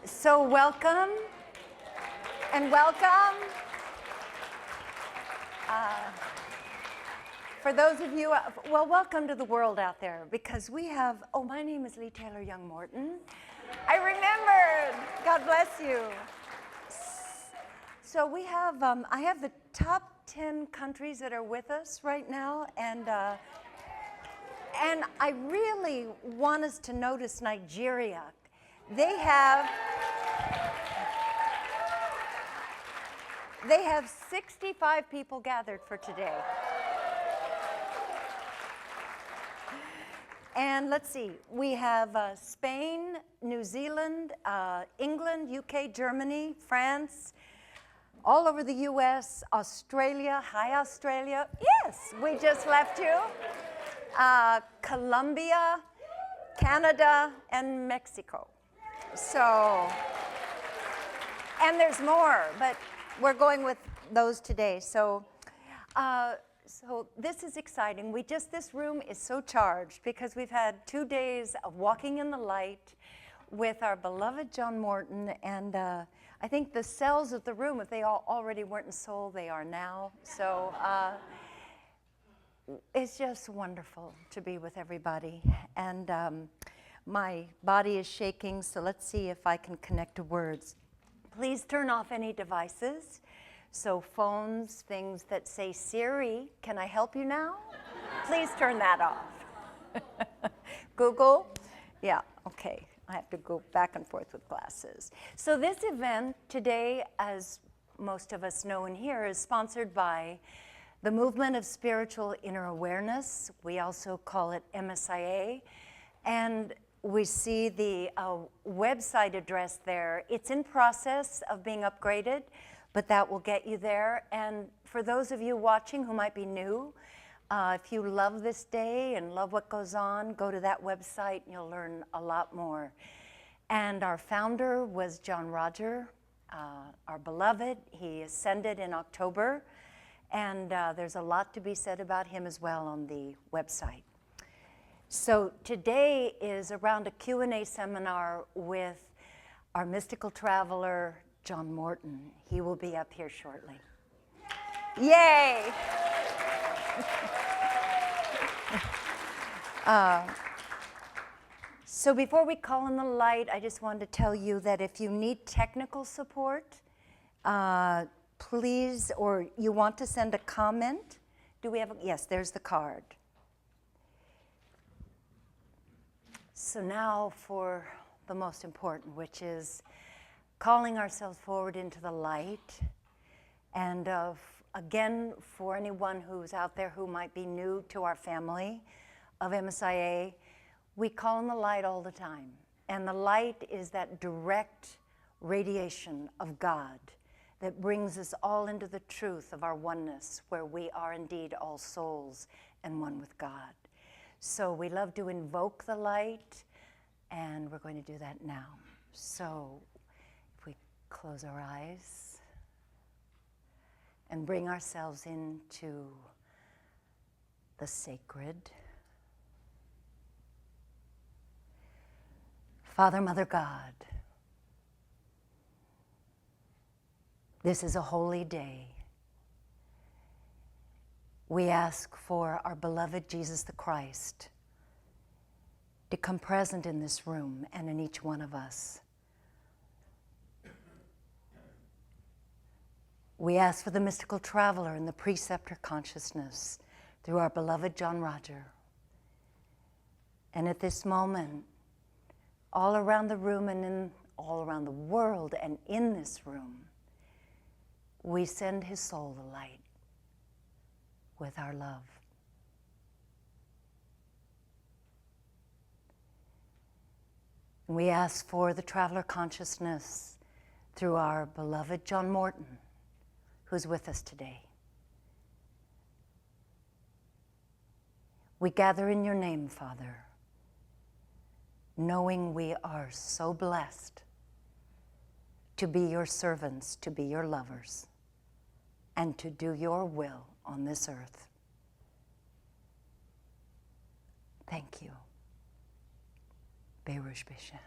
So welcome and welcome. For those of you, well, welcome to the world out there because we have, my name is Lee Taylor Young Morton. I remembered. God bless you. So we have, I have the top 10 countries that are with us right now, and I really want us to notice Nigeria. They have 65 people gathered for today. And let's see, we have Spain, New Zealand, England, UK, Germany, France, all over the US, Australia. Hi, Australia. Yes, we just left you. Colombia, Canada, and Mexico. So, and there's more, but we're going with those today. So this is exciting. This room is so charged because we've had 2 days of walking in the light with our beloved John Morton, and I think the cells of the room, if they already weren't in soul, they are now. So it's just wonderful to be with everybody. And my body is shaking, so let's see if I can connect to words. Please turn off any devices. So phones, things that say, Siri, can I help you now? Please turn that off. Google? Yeah, okay. I have to go back and forth with glasses. So this event today, as most of us know and hear, is sponsored by the Movement of Spiritual Inner Awareness. We also call it MSIA. And we see the website address there. It's in process of being upgraded, but that will get you there. And for those of you watching who might be new, if you love this day and love what goes on, go to that website and you'll learn a lot more. And our founder was John Roger, our beloved. He ascended in October, and there's a lot to be said about him as well on the website. So today is around a Q&A seminar with our mystical traveler, John Morton. He will be up here shortly. Yay! So before we call in the light, I just wanted to tell you that if you need technical support, please, or you want to send a comment, do we have, yes, there's the card. So now for the most important, which is calling ourselves forward into the light. And again, for anyone who's out there who might be new to our family of MSIA, we call in the light all the time. And the light is that direct radiation of God that brings us all into the truth of our oneness, where we are indeed all souls and one with God. So we love to invoke the light, and we're going to do that now. So if we close our eyes and bring ourselves into the sacred. Father, Mother, God, this is a holy day. We ask for our beloved Jesus the Christ to come present in this room and in each one of us. We ask for the mystical traveler and the preceptor consciousness through our beloved John Roger. And at this moment, all around the room and all around the world and in this room, we send his soul the light with our love. And we ask for the traveler consciousness through our beloved John Morton, who's with us today. We gather in your name, Father, knowing we are so blessed to be your servants, to be your lovers, and to do your will on this earth. Thank you. Berush Bishan.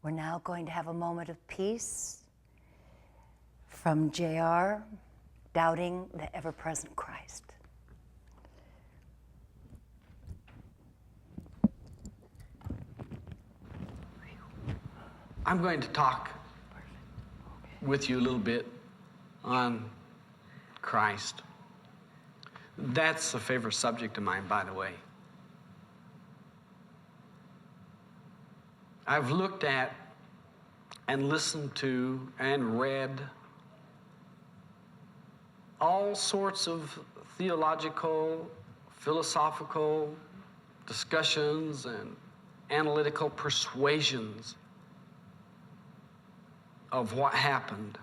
We're now going to have a moment of peace from J.R., Doubting the Ever-Present Christ. I'm going to talk with you a little bit on Christ. That's a favorite subject of mine, by the way. I've looked at and listened to and read all sorts of theological, philosophical discussions and analytical persuasions of what happened.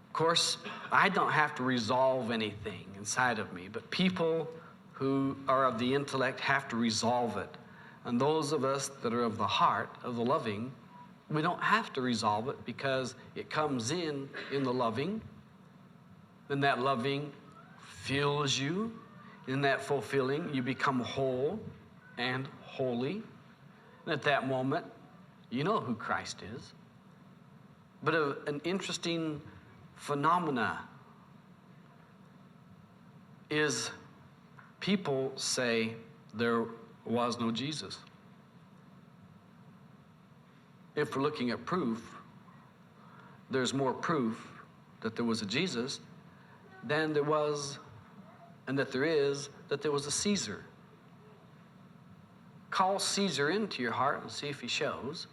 Of course, I don't have to resolve anything inside of me, but people who are of the intellect have to resolve it. And those of us that are of the heart, of the loving, we don't have to resolve it because it comes in the loving. Then that loving fills you. In that fulfilling, you become whole and holy. And at that moment, you know who Christ is. But an interesting phenomena is people say there was no Jesus. If we're looking at proof, there's more proof that there was a Jesus than there was, and that there is, that there was a Caesar. Call Caesar into your heart and see if he shows.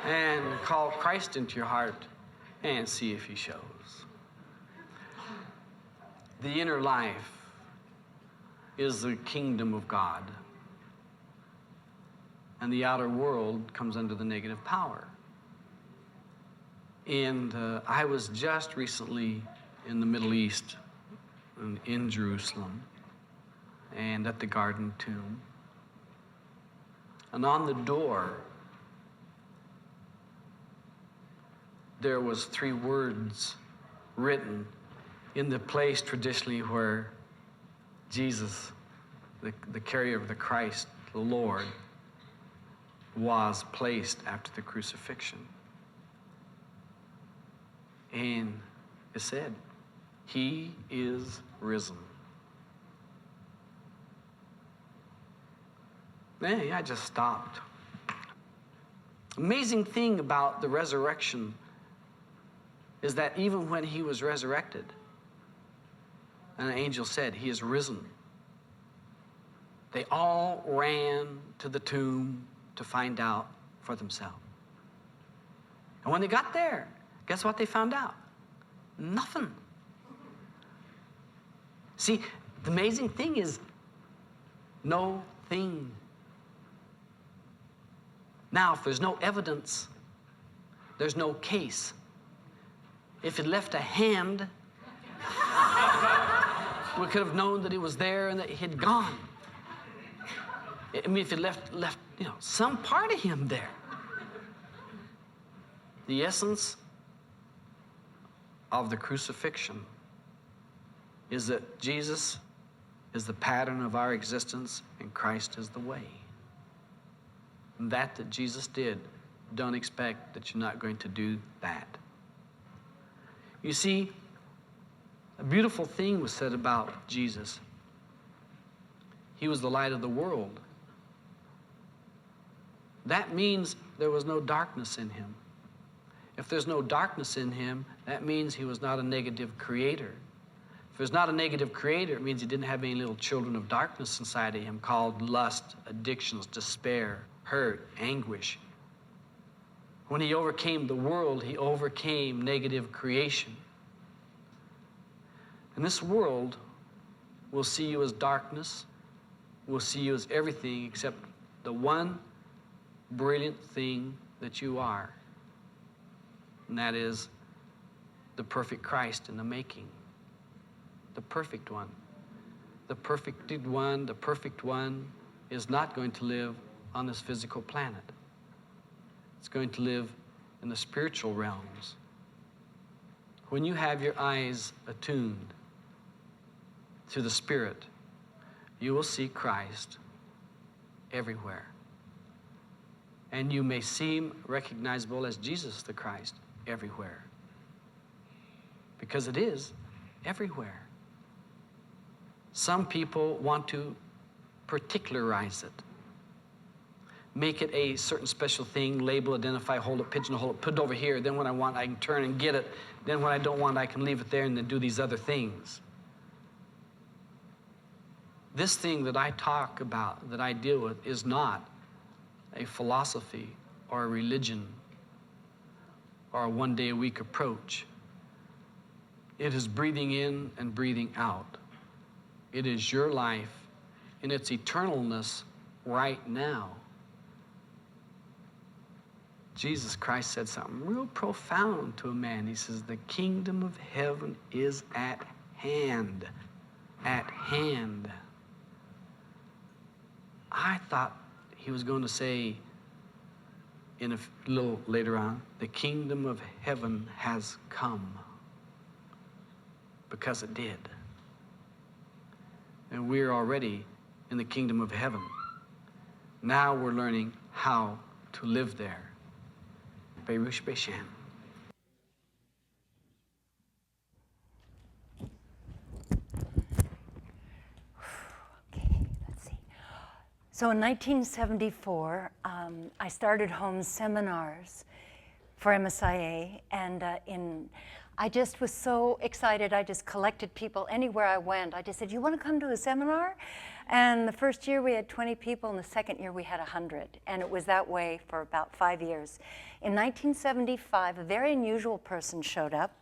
And call Christ into your heart and see if he shows. The inner life is the kingdom of God, and the outer world comes under the negative power. And I was just recently in the Middle East, in Jerusalem, and at the Garden Tomb. And on the door, there was 3 words written in the place traditionally where Jesus, the carrier of the Christ, the Lord, was placed after the crucifixion. And it said, "He is risen." Man, I just stopped. Amazing thing about the resurrection is that even when he was resurrected, and an angel said, "He is risen," they all ran to the tomb to find out for themselves. And when they got there, guess what they found out? Nothing. See, the amazing thing is no thing. Now, if there's no evidence, there's no case. If it left a hand, we could have known that he was there and that he had gone. I mean, if it left some part of him there. The essence of the crucifixion is that Jesus is the pattern of our existence and Christ is the way. And that Jesus did, don't expect that you're not going to do that. You see, a beautiful thing was said about Jesus. He was the light of the world. That means there was no darkness in him. If there's no darkness in him, that means he was not a negative creator. If there's not a negative creator, it means he didn't have any little children of darkness inside of him called lust, addictions, despair, hurt, anguish. When he overcame the world, he overcame negative creation. And this world will see you as darkness, will see you as everything except the one brilliant thing that you are. And that is the perfect Christ in the making. The perfect one. The perfected one, the perfect one is not going to live on this physical planet. It's going to live in the spiritual realms. When you have your eyes attuned to the Spirit, you will see Christ everywhere. And you may seem recognizable as Jesus the Christ everywhere. Because it is everywhere. Some people want to particularize it. Make it a certain special thing, label, identify, hold it, pigeonhole it, put it over here. Then when I want, I can turn and get it. Then when I don't want, I can leave it there and then do these other things. This thing that I talk about, that I deal with, is not a philosophy or a religion or a one-day-a-week approach. It is breathing in and breathing out. It is your life in its eternalness right now. Jesus Christ said something real profound to a man. He says, the kingdom of heaven is at hand. At hand. I thought he was going to say in a little later on, the kingdom of heaven has come. Because it did. And we're already in the kingdom of heaven. Now we're learning how to live there. Berush Beshem. Okay, let's see. So in 1974, I started home seminars for MSIA, and I just was so excited. I just collected people anywhere I went. I just said, you want to come to a seminar? And the first year we had 20 people, and the second year we had 100. And it was that way for about 5 years. In 1975, a very unusual person showed up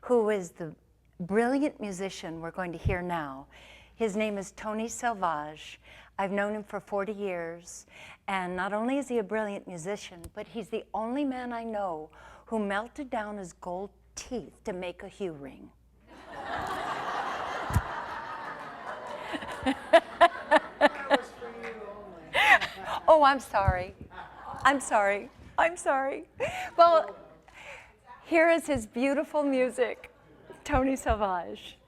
who is the brilliant musician we're going to hear now. His name is Tony Selvage. I've known him for 40 years. And not only is he a brilliant musician, but he's the only man I know who melted down his gold teeth to make a Hue ring. Oh, I'm sorry. I'm sorry. I'm sorry. Well, here is his beautiful music, Tony Selvage.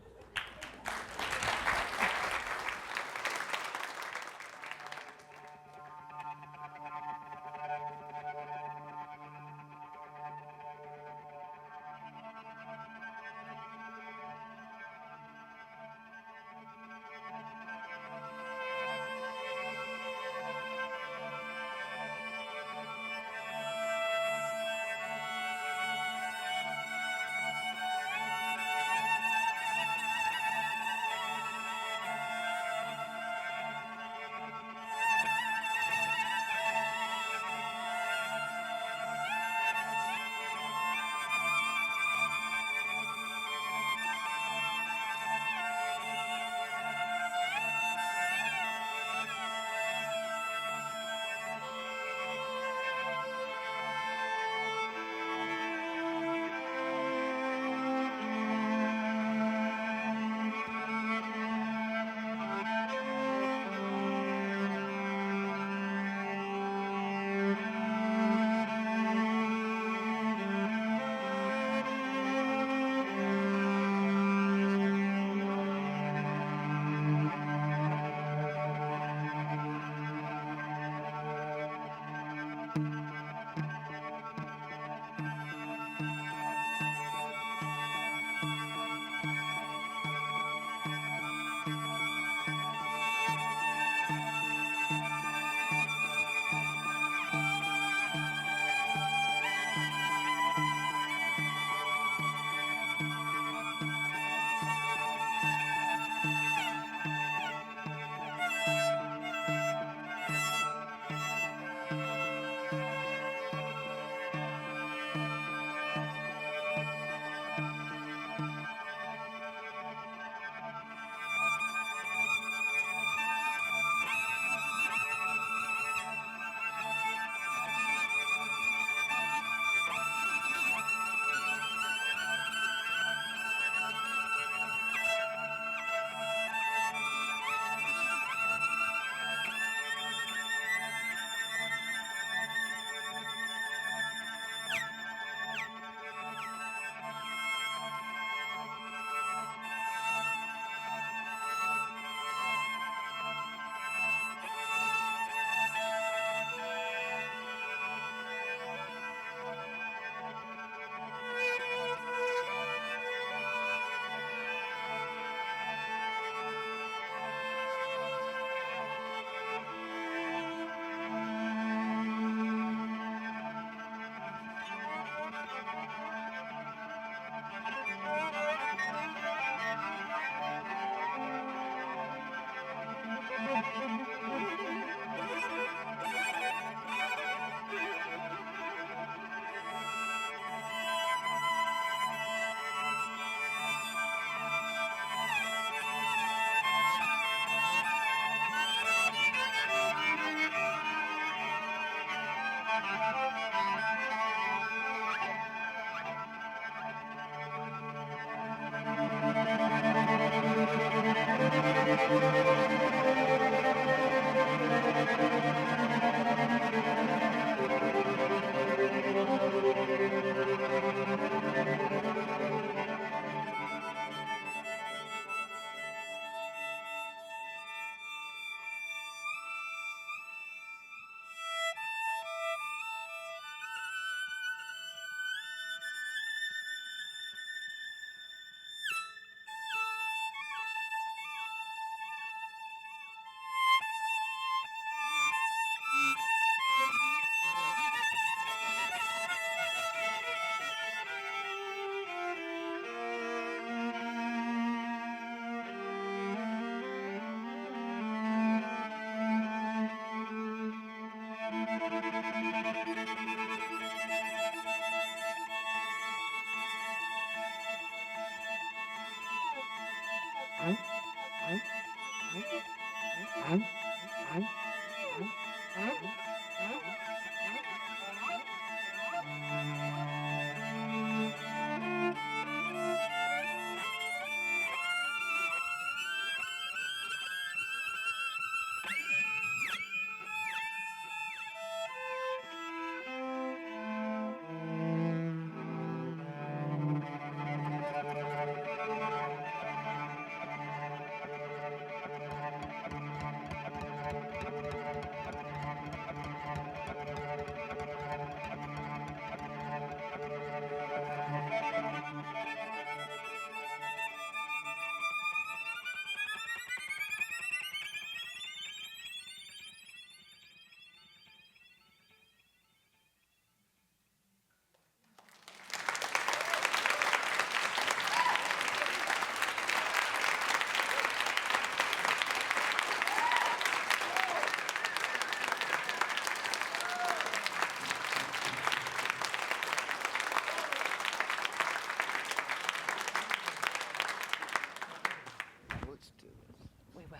Let's do this. We will.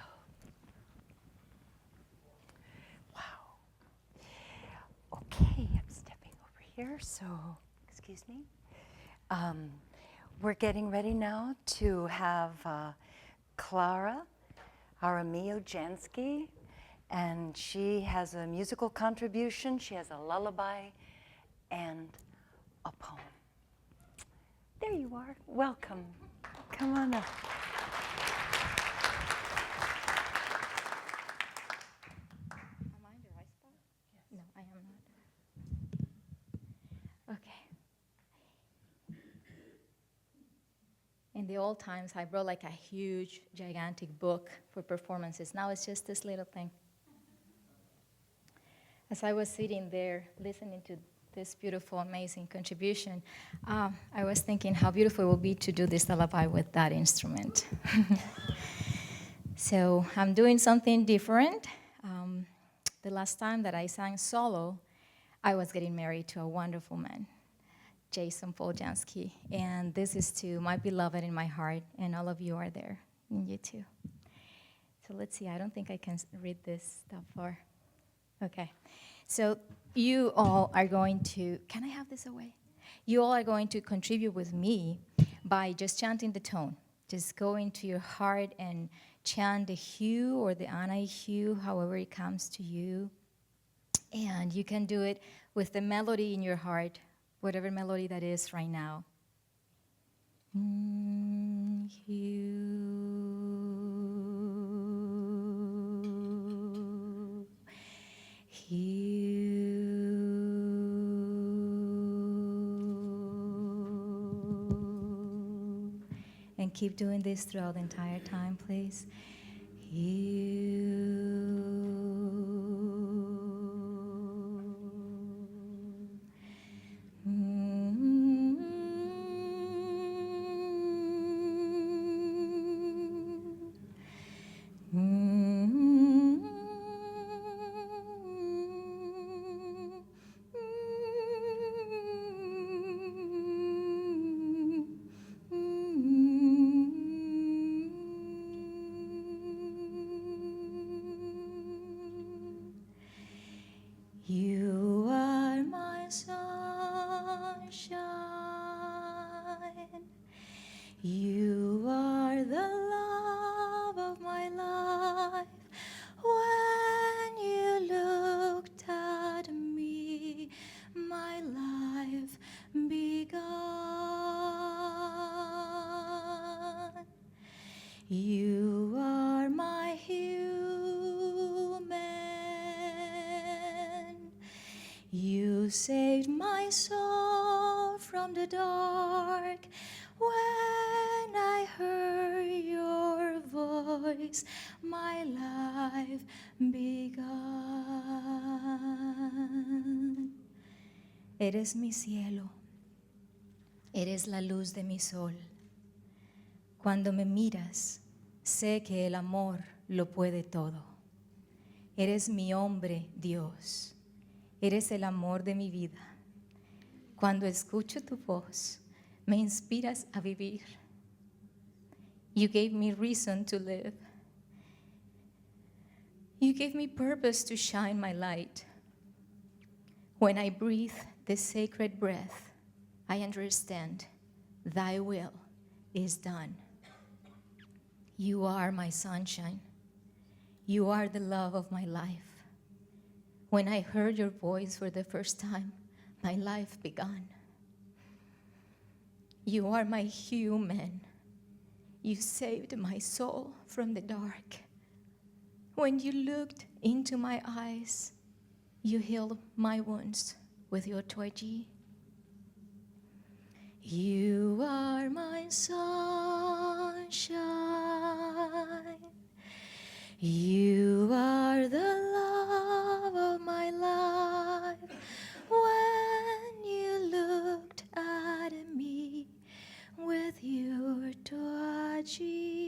Wow. Okay, I'm stepping over here, so excuse me. We're getting ready now to have Clara Aramillo Jansky, and she has a musical contribution. She has a lullaby and a poem. There you are. Welcome. Come on up. Am I in the right spot? No, I am not. Okay. In the old times, I brought like a huge, gigantic book for performances. Now it's just this little thing. As I was sitting there listening to this beautiful, amazing contribution, I was thinking how beautiful it would be to do this lullaby with that instrument. So I'm doing something different. The last time that I sang solo, I was getting married to a wonderful man, Jason Paul Jansky. And this is to my beloved in my heart, and all of you are there, and you too. So let's see, I don't think I can read this stuff far. Okay, so you all are going to, can I have this away? You all are going to contribute with me by just chanting the tone. Just go into your heart and chant the hue or the anai hue, however it comes to you. And you can do it with the melody in your heart, whatever melody that is right now. And keep doing this throughout the entire time, please. You are my sunshine. You are the love of my life. When you looked at me, my life began. You are my human. You saved my soul from the dark. When I heard your voice, my life began. Eres mi cielo, eres la luz de mi sol. Cuando me miras, sé que el amor lo puede todo. Eres mi hombre, Dios. Eres el amor de mi vida. Cuando escucho tu voz, me inspiras a vivir. You gave me reason to live. You give me purpose to shine my light. When I breathe this sacred breath, I understand thy will is done. You are my sunshine. You are the love of my life. When I heard your voice for the first time, my life began. You are my human. You saved my soul from the dark. When you looked into my eyes, you healed my wounds with your Toiji. You are my sunshine. You are the love of my life. When you looked at me with your Toiji,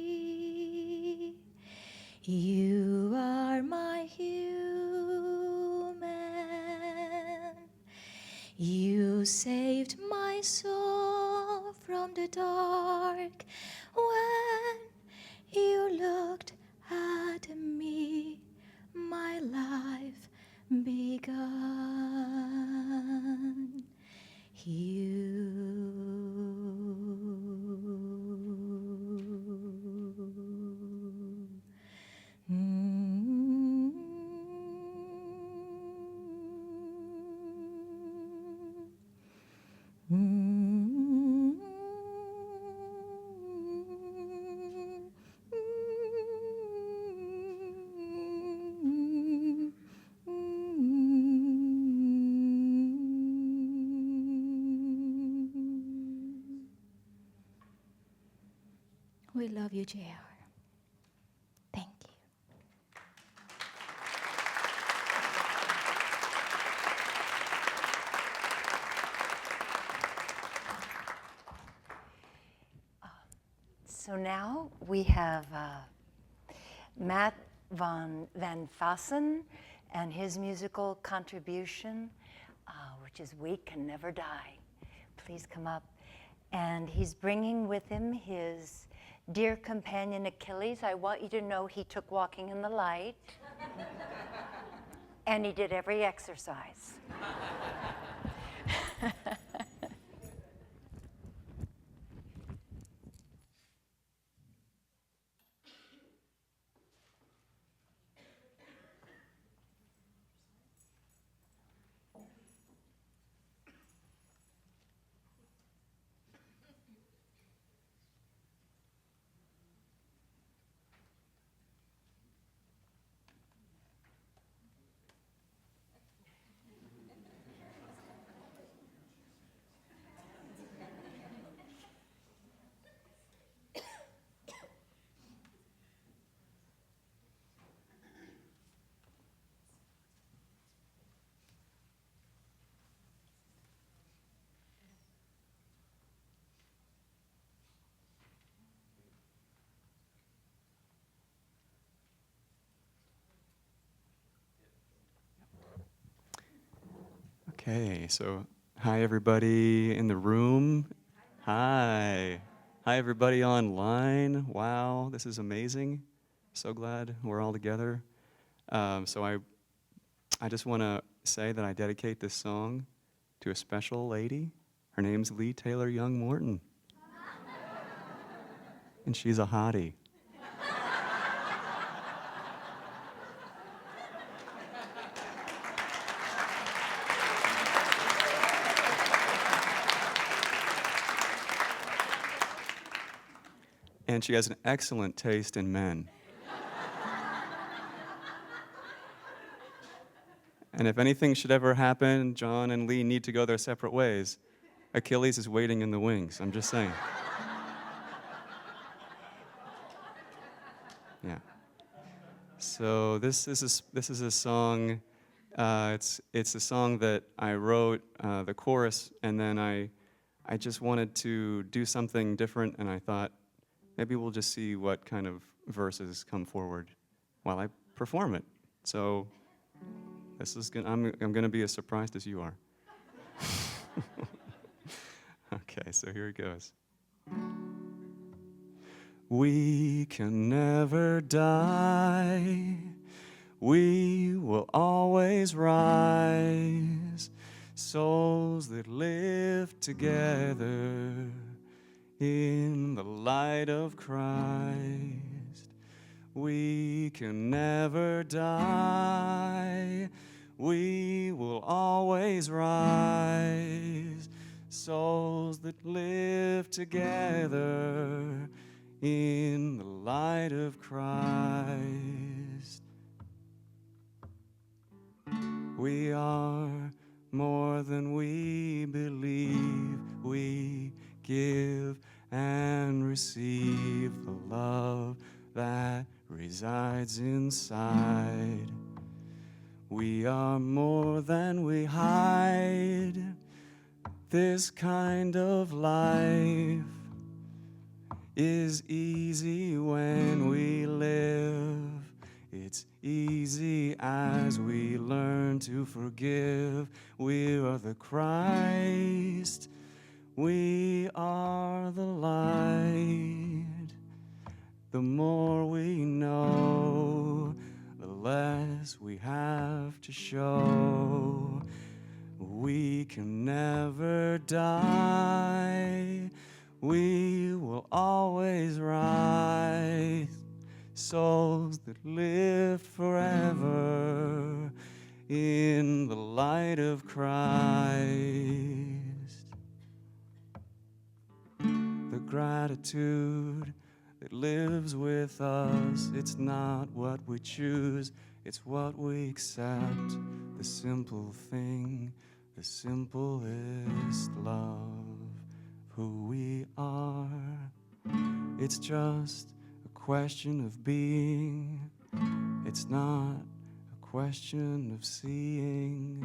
you are my human. You saved my soul from the dark. When you looked at me, my life began. We love you, JR. Thank you. So now we have Matt Van Fassen and his musical contribution, which is We Can Never Die. Please come up. And he's bringing with him his dear companion Achilles. I want you to know he took walking in the light, and he did every exercise. Okay, so hi everybody in the room. Hi. Hi everybody online. Wow, this is amazing. So glad we're all together. So I just want to say that I dedicate this song to a special lady. Her name's Lee Taylor Young Morton. And she's a hottie. And she has an excellent taste in men. And if anything should ever happen, John and Lee need to go their separate ways. Achilles is waiting in the wings, I'm just saying. Yeah. So this is a song, it's a song that I wrote, the chorus, and then I just wanted to do something different, and I thought, maybe we'll just see what kind of verses come forward while I perform it. So this is I'm gonna be as surprised as you are. Okay, so here it goes. We can never die. we will always rise. Souls that live together in the light of Christ. We can never die. We will always rise. Souls that live together in the light of Christ. We are more than we believe. We give and receive the love that resides inside. We are more than we hide. This kind of life is easy when we live. It's easy as we learn to forgive. We are the Christ. We are the light. The more we know, the less we have to show. We can never die. We will always rise. Souls that live forever in the light of Christ. The gratitude that lives with us, it's not what we choose, it's what we accept. The simple thing, the simplest love, who we are. It's just a question of being. It's not a question of seeing.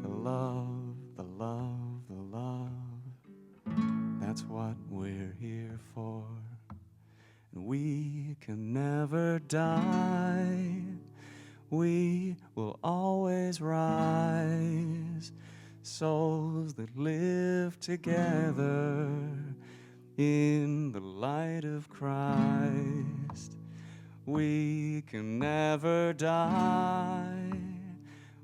The love, the love, the love. That's what we're here for. And we can never die. We will always rise. Souls that live together in the light of Christ. We can never die.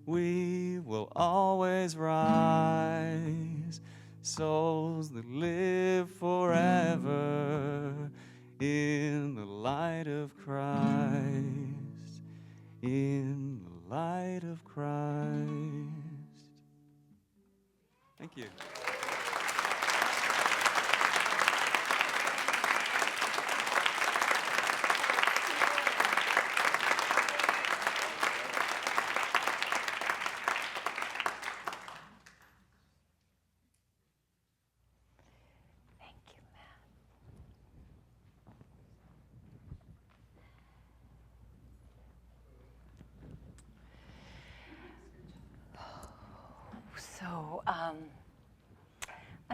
We will always rise. Souls that live forever in the light of Christ. In the light of Christ. Thank you. So, I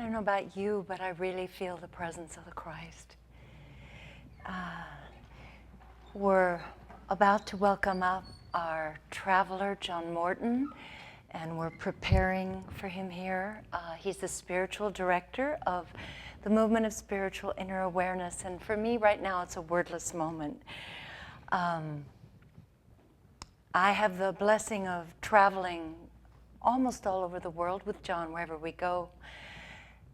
don't know about you, but I really feel the presence of the Christ. We're about to welcome up our traveler, John Morton, and we're preparing for him here. He's the spiritual director of the Movement of Spiritual Inner Awareness, and for me right now it's a wordless moment. I have the blessing of traveling almost all over the world with John wherever we go,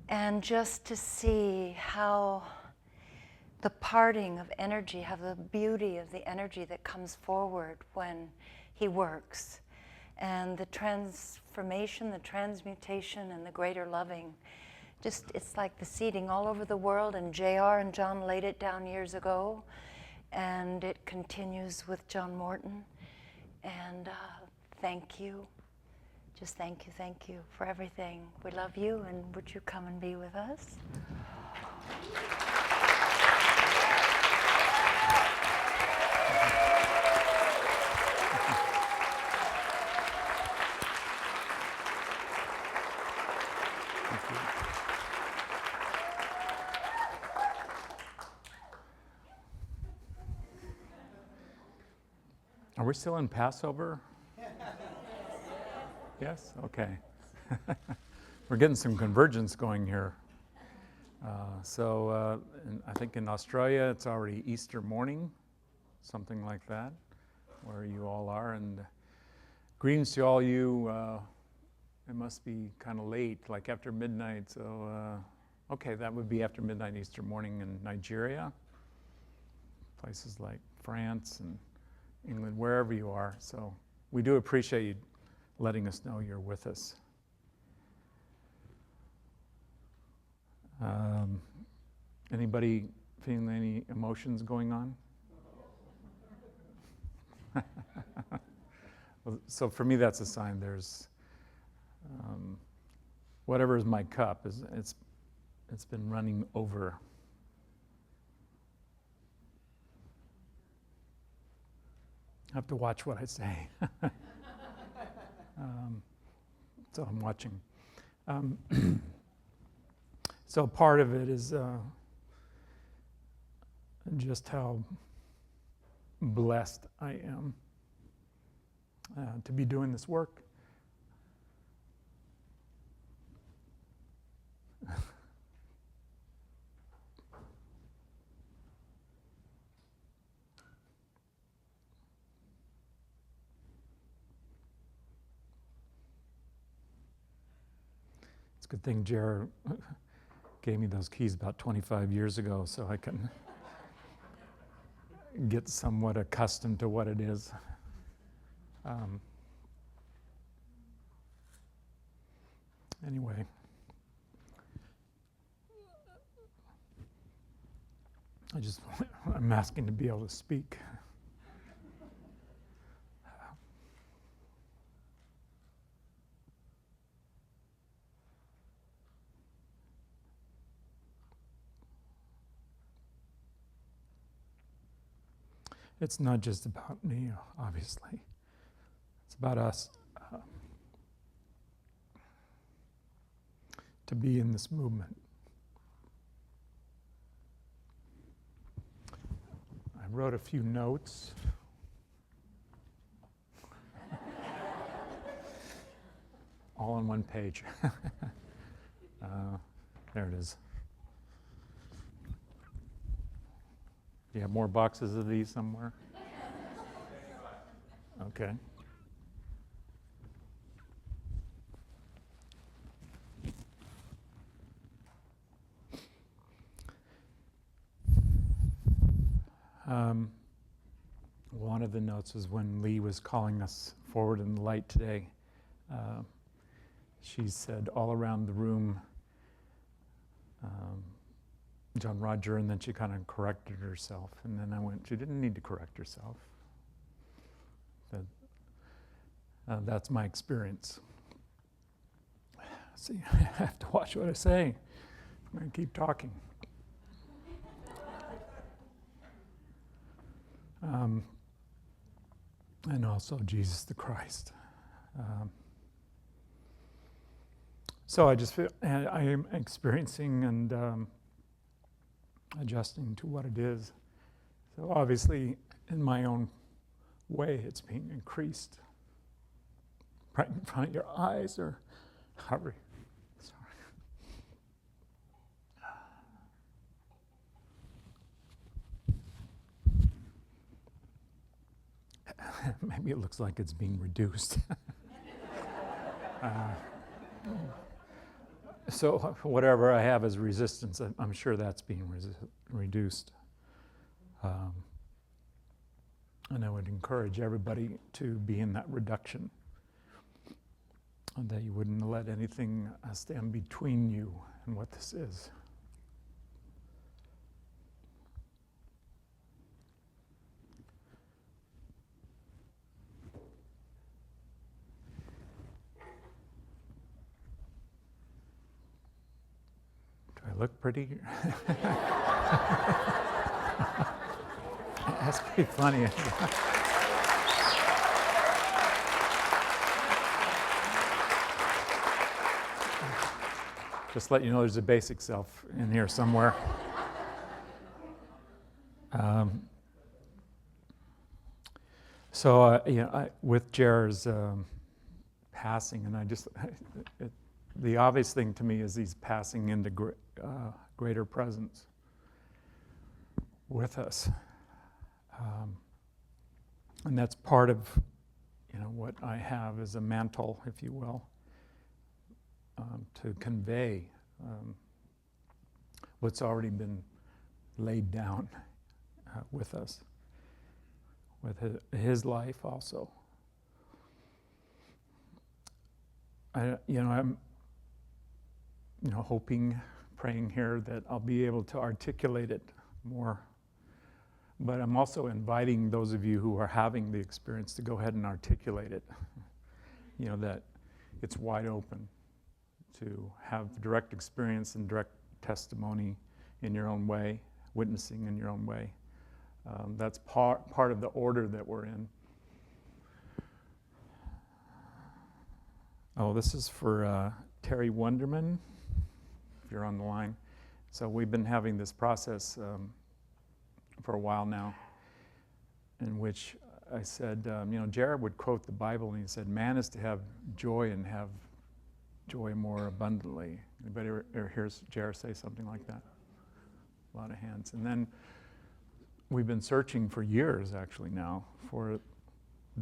and just to see how the parting of energy, how the beauty of the energy that comes forward when he works, and the transformation, the transmutation, and the greater loving. Just, it's like the seeding all over the world, and JR and John laid it down years ago, and it continues with John Morton. And thank you. Just thank you for everything. We love you, and would you come and be with us? Are we still in Passover? Yes? Okay. We're getting some convergence going here. I think in Australia it's already Easter morning, something like that. where you all are, and greetings to all you. It must be kind of late, like after midnight, so okay, that would be after midnight Easter morning in Nigeria, places like France and England, wherever you are. So we do appreciate you letting us know you're with us. Anybody feeling any emotions going on? Well, so for me, that's a sign there's whatever is my cup it's been running over. I have to watch what I say. So I'm watching. So part of it is just how blessed I am to be doing this work. It's a good thing Jared gave me those keys about 25 years ago so I can get somewhat accustomed to what it is. Anyway, I'm asking to be able to speak. It's not just about me, obviously. It's about us to be in this movement. I wrote a few notes. All on one page. There it is. Do you have more boxes of these somewhere? Okay. One of the notes was when Lee was calling us forward in the light today. She said all around the room, John Roger, and then she kind of corrected herself. And then I went, she didn't need to correct herself. That's my experience. See, I have to watch what I say. I'm going to keep talking. And also Jesus the Christ. So I just feel I am experiencing and adjusting to what it is. So obviously, in my own way, it's being increased. Right in front of your eyes, or however. Maybe it looks like it's being reduced. So whatever I have as resistance, I'm sure that's being reduced. And I would encourage everybody to be in that reduction, and that you wouldn't let anything stand between you and what this is. I look pretty? That's pretty funny. Just let you know there's a basic self in here somewhere. With Jared's passing, and the obvious thing to me is he's passing into greater presence with us. And that's part of, what I have as a mantle, if you will, to convey what's already been laid down with us, with his life also. I'm hoping, praying here that I'll be able to articulate it more. But I'm also inviting those of you who are having the experience to go ahead and articulate it. That it's wide open to have direct experience and direct testimony in your own way, witnessing in your own way. That's part of the order that we're in. Oh, this is for Terry Wonderman, if you're on the line. So we've been having this process for a while now, in which I said, Jared would quote the Bible, and he said, man is to have joy and have joy more abundantly. Anybody ever hears Jared say something like that? A lot of hands. And then we've been searching for years, actually now, for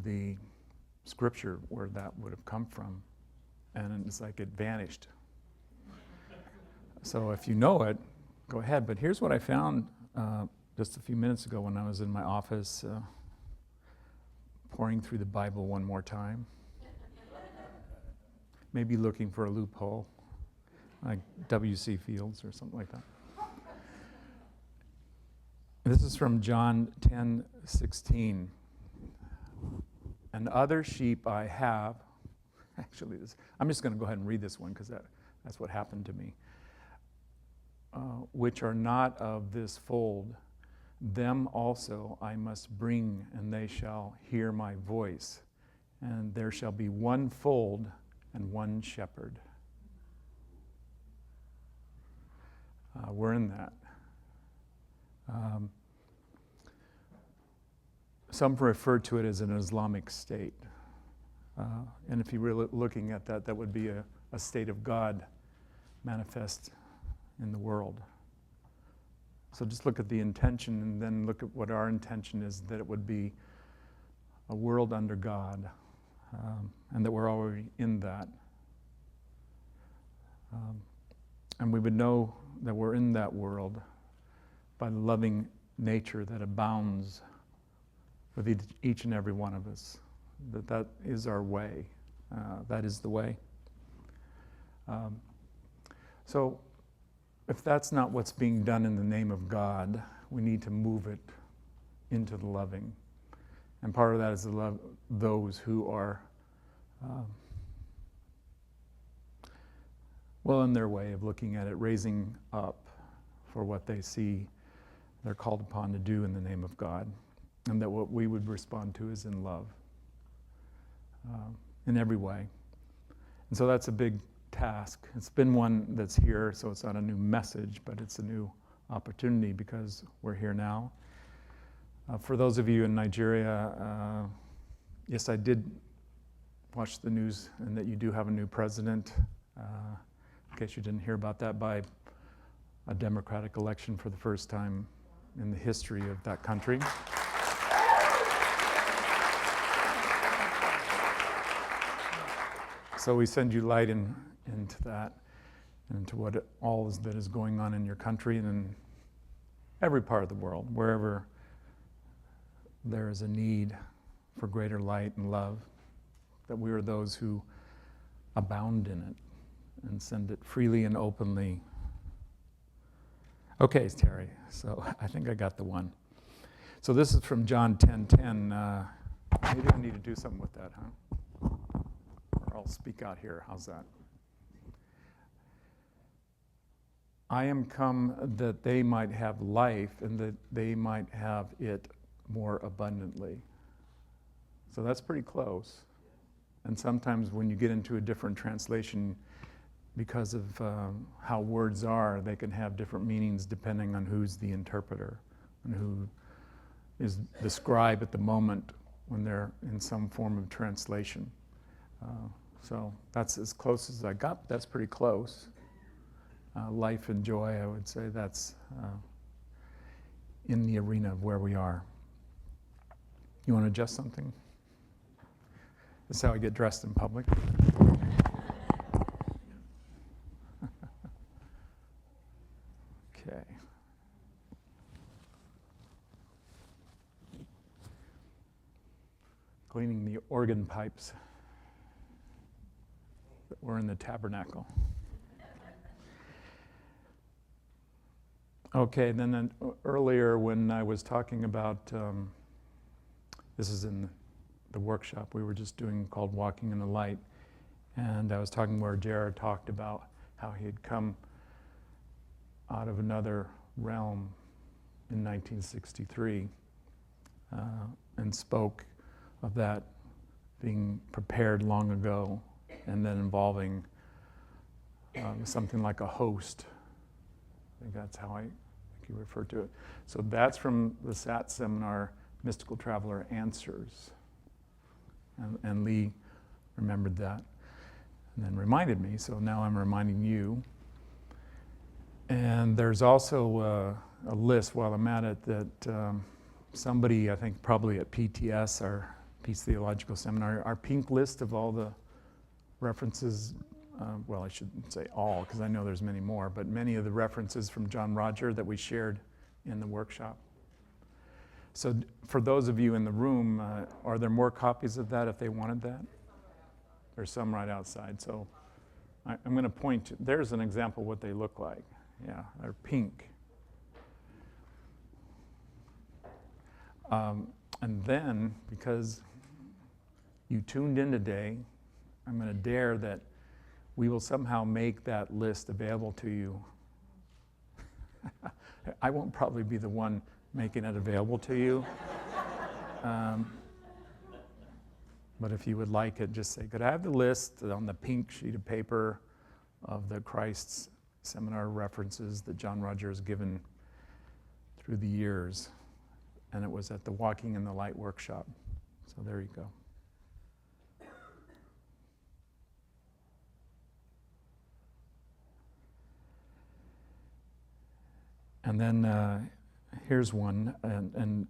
the scripture where that would have come from. And it's like it vanished. So if you know it, go ahead. But here's what I found just a few minutes ago when I was in my office pouring through the Bible one more time. Maybe looking for a loophole, like W.C. Fields or something like that. This is from John 10:16. And other sheep I have, actually, I'm just going to go ahead and read this one because that's what happened to me. Which are not of this fold, them also I must bring, and they shall hear my voice. And there shall be one fold and one shepherd. We're in that. Some refer to it as an Islamic state. And if you're really looking at that, that would be a state of God manifest in the world. So just look at the intention and then look at what our intention is, that it would be a world under God, and that we're already in that. And we would know that we're in that world by the loving nature that abounds with each and every one of us. That is our way. That is the way. So if that's not what's being done in the name of God, we need to move it into the loving. And part of that is to love those who are well in their way of looking at it, raising up for what they see they're called upon to do in the name of God. And that what we would respond to is in love, in every way. And so that's a big task. It's been one that's here, so it's not a new message, but it's a new opportunity because we're here now. For those of you in Nigeria, yes, I did watch the news and that you do have a new president. In case you didn't hear about that, by a democratic election for the first time in the history of that country. So we send you light into that, into what all is that is going on in your country and in every part of the world, wherever there is a need for greater light and love, that we are those who abound in it and send it freely and openly. Okay, Terry, so I think I got the one. So this is from John 10:10. Maybe I need to do something with that, huh? Or I'll speak out here. How's that? I am come that they might have life and that they might have it more abundantly. So that's pretty close. And sometimes when you get into a different translation, because of how words are, they can have different meanings depending on who's the interpreter and who is the scribe at the moment when they're in some form of translation. So that's as close as I got, but that's pretty close. Life and joy, I would say that's in the arena of where we are. You want to adjust something? That's how I get dressed in public. Okay. Cleaning the organ pipes that were in the tabernacle. Okay, then earlier when I was talking about, this is in the workshop we were just doing called Walking in the Light, and I was talking where Jared talked about how he had come out of another realm in 1963 and spoke of that being prepared long ago and then involving something like a host. I think that's how I think you referred to it. So that's from the SAT seminar, Mystical Traveler Answers. And Lee remembered that and then reminded me, so now I'm reminding you. And there's also a list while I'm at it that somebody, I think probably at PTS, our Peace Theological Seminar, our pink list of all the references, well, I shouldn't say all, because I know there's many more, but many of the references from John Roger that we shared in the workshop. So for those of you in the room, are there more copies of that if they wanted that? There's some right outside. So I'm going to point to, there's an example of what they look like. Yeah, they're pink. And then, because you tuned in today, I'm going to dare that we will somehow make that list available to you. I won't probably be the one making it available to you. But if you would like it, just say, could I have the list on the pink sheet of paper of the Christ's seminar references that John Roger has given through the years? And it was at the Walking in the Light workshop. So there you go. And then here's one, and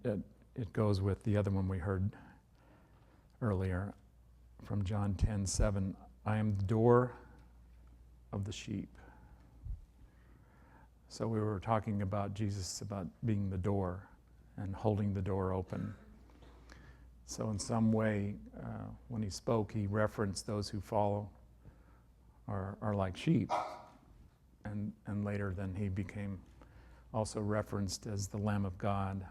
it goes with the other one we heard earlier from John 10:7. I am the door of the sheep. So we were talking about Jesus, about being the door and holding the door open. So in some way, when he spoke, he referenced those who follow are like sheep. And later then he became also referenced as the Lamb of God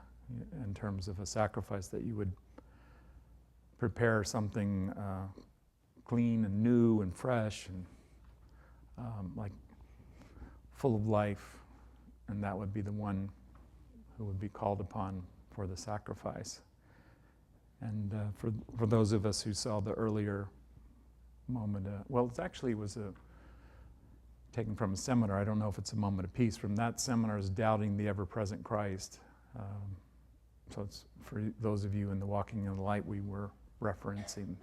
in terms of a sacrifice that you would prepare something clean and new and fresh and like full of life, and that would be the one who would be called upon for the sacrifice. And for those of us who saw the earlier moment, well, it actually was taken from a seminar. I don't know if it's a moment of peace. From that seminar is Doubting the Ever-Present Christ. So it's for those of you in the Walking in the Light, we were referencing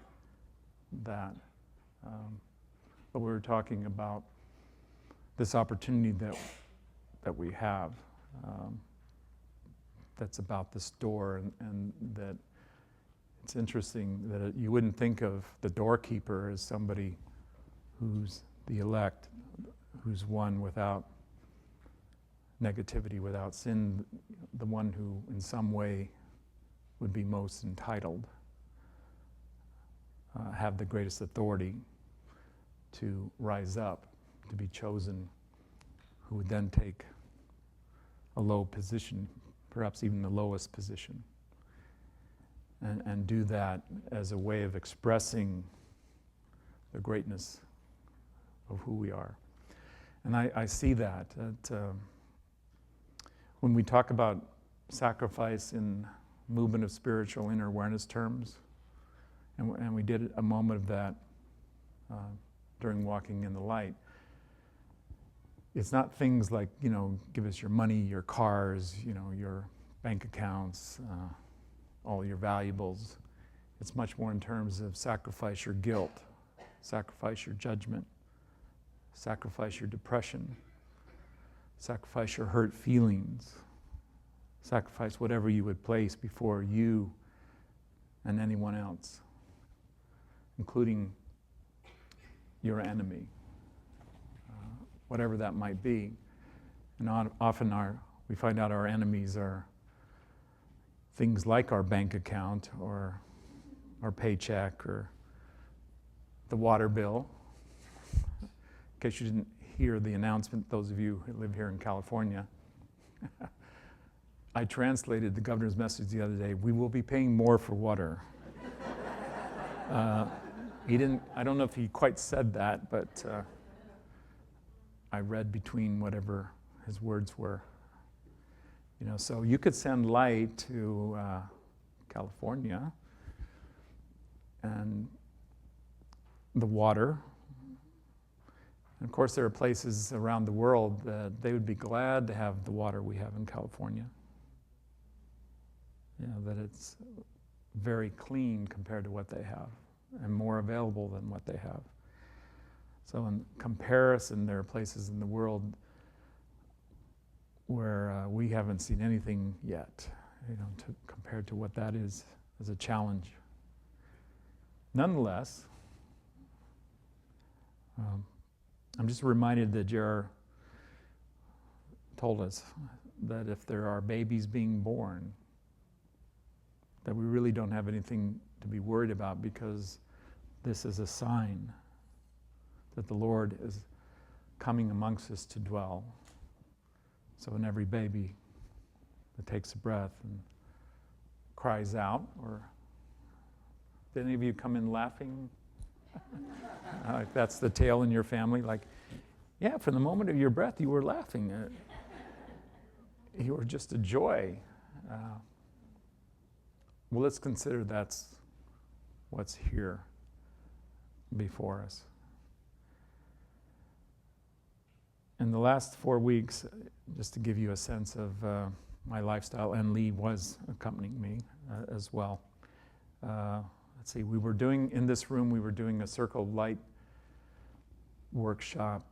that. But we were talking about this opportunity that we have that's about this door, and that it's interesting that you wouldn't think of the doorkeeper as somebody who's the elect, who's one without negativity, without sin, the one who in some way would be most entitled, have the greatest authority to rise up, to be chosen, who would then take a low position, perhaps even the lowest position, and do that as a way of expressing the greatness of who we are. And I see that when we talk about sacrifice in movement of spiritual inner awareness terms, and we did a moment of that during Walking in the Light. It's not things like, give us your money, your cars, your bank accounts, all your valuables. It's much more in terms of sacrifice your guilt, sacrifice your judgment, sacrifice your depression, sacrifice your hurt feelings, sacrifice whatever you would place before you and anyone else, including your enemy, whatever that might be. And often we find out our enemies are things like our bank account or our paycheck or the water bill. In case you didn't hear the announcement, those of you who live here in California, I translated the governor's message the other day. We will be paying more for water. He didn't, I don't know if he quite said that, but I read between whatever his words were. You know, so you could send light to California and the water. And of course, there are places around the world that they would be glad to have the water we have in California. You know, that it's very clean compared to what they have and more available than what they have. So in comparison, there are places in the world where we haven't seen anything yet, you know, compared to what that is as a challenge. Nonetheless, I'm just reminded that J.R. told us that if there are babies being born, that we really don't have anything to be worried about, because this is a sign that the Lord is coming amongst us to dwell. So in every baby that takes a breath and cries out, or did any of you come in laughing? If that's the tale in your family, like, yeah, from the moment of your breath you were laughing. You were just a joy. Well, let's consider that's what's here before us. In the last 4 weeks, just to give you a sense of my lifestyle, and Lee was accompanying me as well. Let's see, in this room, we were doing a Circle of Light workshop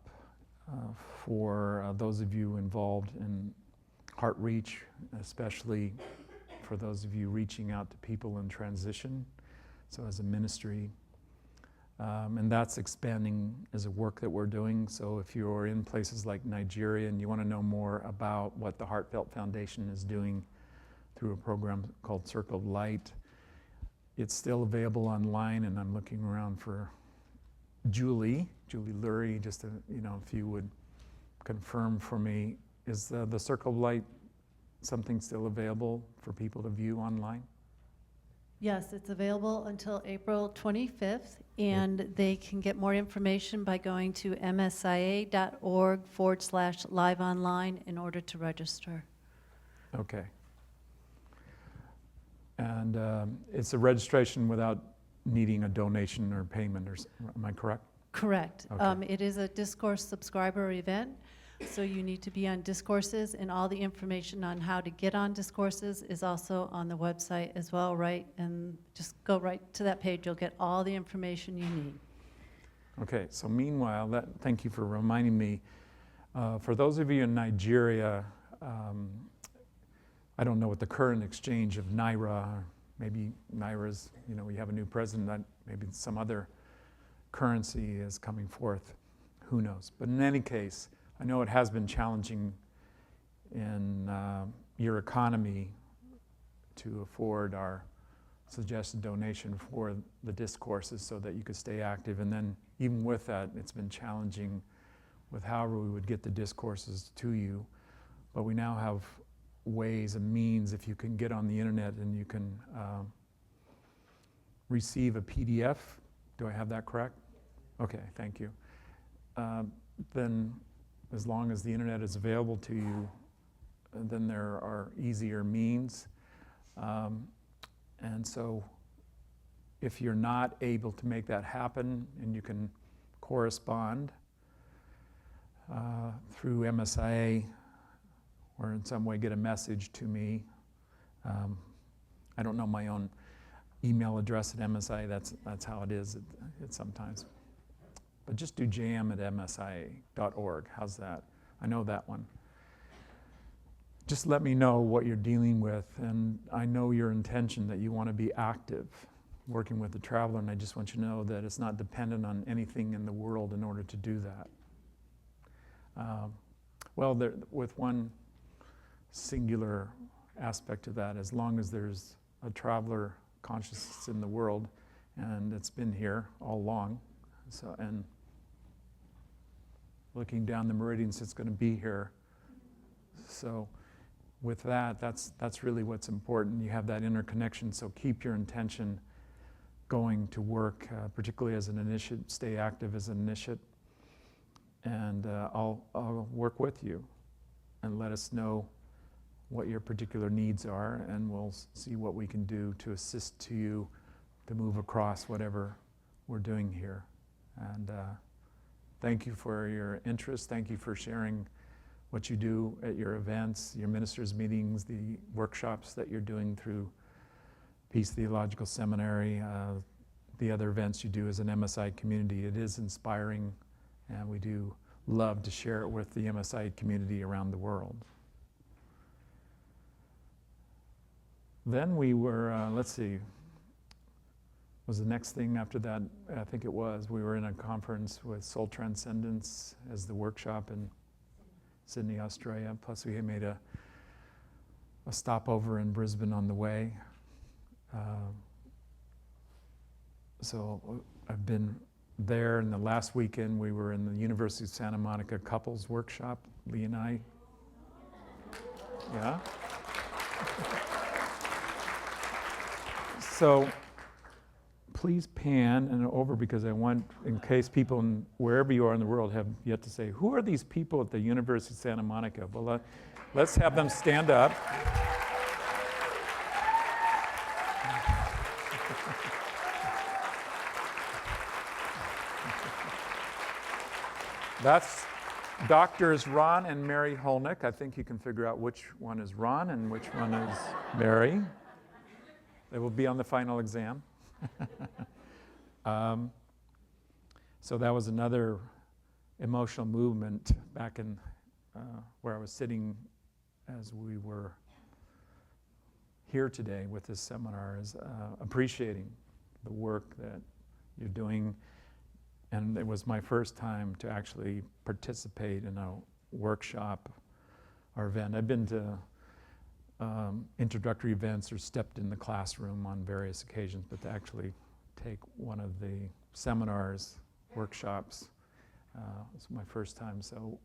for those of you involved in Heart Reach, especially for those of you reaching out to people in transition, so as a ministry. And that's expanding as a work that we're doing. So if you're in places like Nigeria and you want to know more about what the Heartfelt Foundation is doing through a program called Circle of Light, it's still available online, and I'm looking around for Julie Lurie, just to, if you would confirm for me, is the Circle of Light something still available for people to view online? Yes, it's available until April 25th, and they can get more information by going to msia.org/liveonline in order to register. Okay. And it's a registration without needing a donation or payment, am I correct? Correct. Okay. It is a Discourse subscriber event, so you need to be on Discourses, and all the information on how to get on Discourses is also on the website as well, right? And just go right to that page. You'll get all the information you need. Okay, so meanwhile, thank you for reminding me. For those of you in Nigeria, I don't know what the current exchange of Naira, or maybe Naira's, we have a new president, maybe some other currency is coming forth, who knows. But in any case, I know it has been challenging in your economy to afford our suggested donation for the Discourses so that you could stay active. And then even with that, it's been challenging with however we would get the Discourses to you. But we now have ways and means, if you can get on the internet and you can receive a PDF. Do I have that correct? Okay, thank you. Then as long as the internet is available to you, then there are easier means. And so if you're not able to make that happen, and you can correspond through MSIA or in some way get a message to me. I don't know my own email address at MSIA. That's how it is it sometimes. But just do jam@msia.org. How's that? I know that one. just let me know what you're dealing with, and I know your intention that you want to be active working with the traveler, and I just want you to know that it's not dependent on anything in the world in order to do that. With one singular aspect of that, as long as there's a traveler consciousness in the world, and it's been here all along, and looking down the meridians, it's going to be here. So with that, that's really what's important. You have that interconnection, so keep your intention going to work, particularly as an initiate, stay active as an initiate, and I'll work with you and let us know what your particular needs are, and we'll see what we can do to assist you to move across whatever we're doing here. And thank you for your interest. Thank you for sharing what you do at your events, your ministers' meetings, the workshops that you're doing through Peace Theological Seminary, the other events you do as an MSI community. It is inspiring, and we do love to share it with the MSI community around the world. Then we were, let's see, was the next thing after that? I think it was. We were in a conference with Soul Transcendence as the workshop in Sydney, Australia. Plus we made a stopover in Brisbane on the way. So I've been there, and the last weekend we were in the University of Santa Monica couples workshop, Lee and I. Yeah? So please pan and over, because I want, in case people wherever you are in the world have yet to say, who are these people at the University of Santa Monica? Well, let's have them stand up. That's Doctors Ron and Mary Holnick. I think you can figure out which one is Ron and which one is Mary. They will be on the final exam. So that was another emotional movement back in where I was sitting as we were here today with this seminar, is appreciating the work that you're doing. And it was my first time to actually participate in a workshop or event. I've been to introductory events or stepped in the classroom on various occasions, but to actually take one of the seminars, workshops, was my first time. So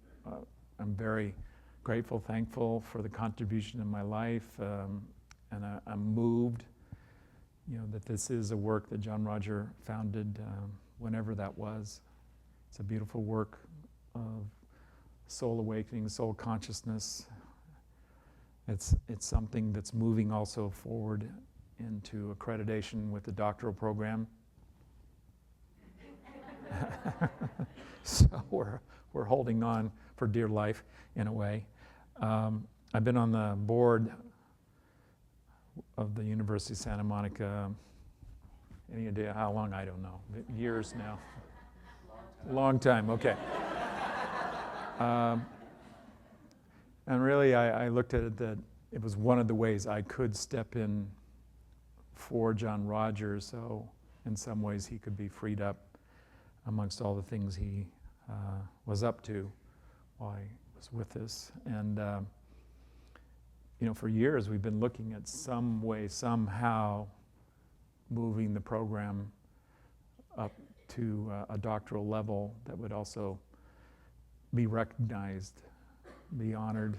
I'm very grateful, thankful for the contribution in my life, and I'm moved, that this is a work that John Roger founded whenever that was. It's a beautiful work of soul awakening, soul consciousness. It's something that's moving also forward into accreditation with the doctoral program. So we're holding on for dear life in a way. I've been on the board of the University of Santa Monica. Any idea how long? I don't know. Years now. Long time, okay. And really, I looked at it that it was one of the ways I could step in for John Rogers, so in some ways he could be freed up amongst all the things he was up to while he was with us. And for years we've been looking at some way, somehow, moving the program up to a doctoral level that would also be recognized, be honored,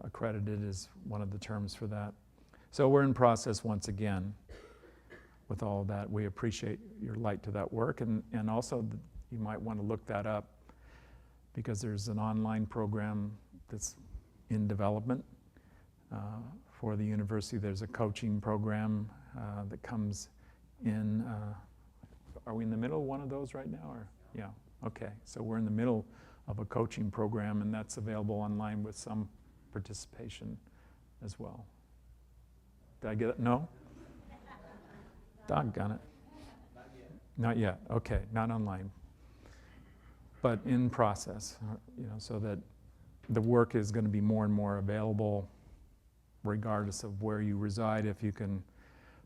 accredited is one of the terms for that. So we're in process once again with all of that. We appreciate your light to that work, and also you might want to look that up, because there's an online program that's in development for the university. There's a coaching program that comes in. Are we in the middle of one of those right now? Or yeah, okay. So we're in the middle of a coaching program, and that's available online with some participation as well. Did I get it? No? Doggone it. Not yet. Okay, not online. But in process, so that the work is going to be more and more available regardless of where you reside, if you can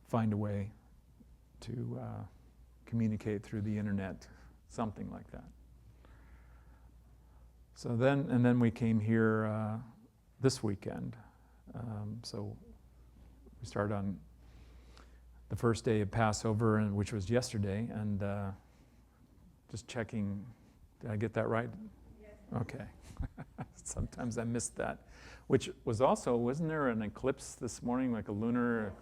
find a way to communicate through the internet, something like that. So then we came here this weekend. So we started on the first day of Passover, which was yesterday, and just checking, did I get that right? Yes. Okay. Sometimes I missed that. Which was also, wasn't there an eclipse this morning, like a lunar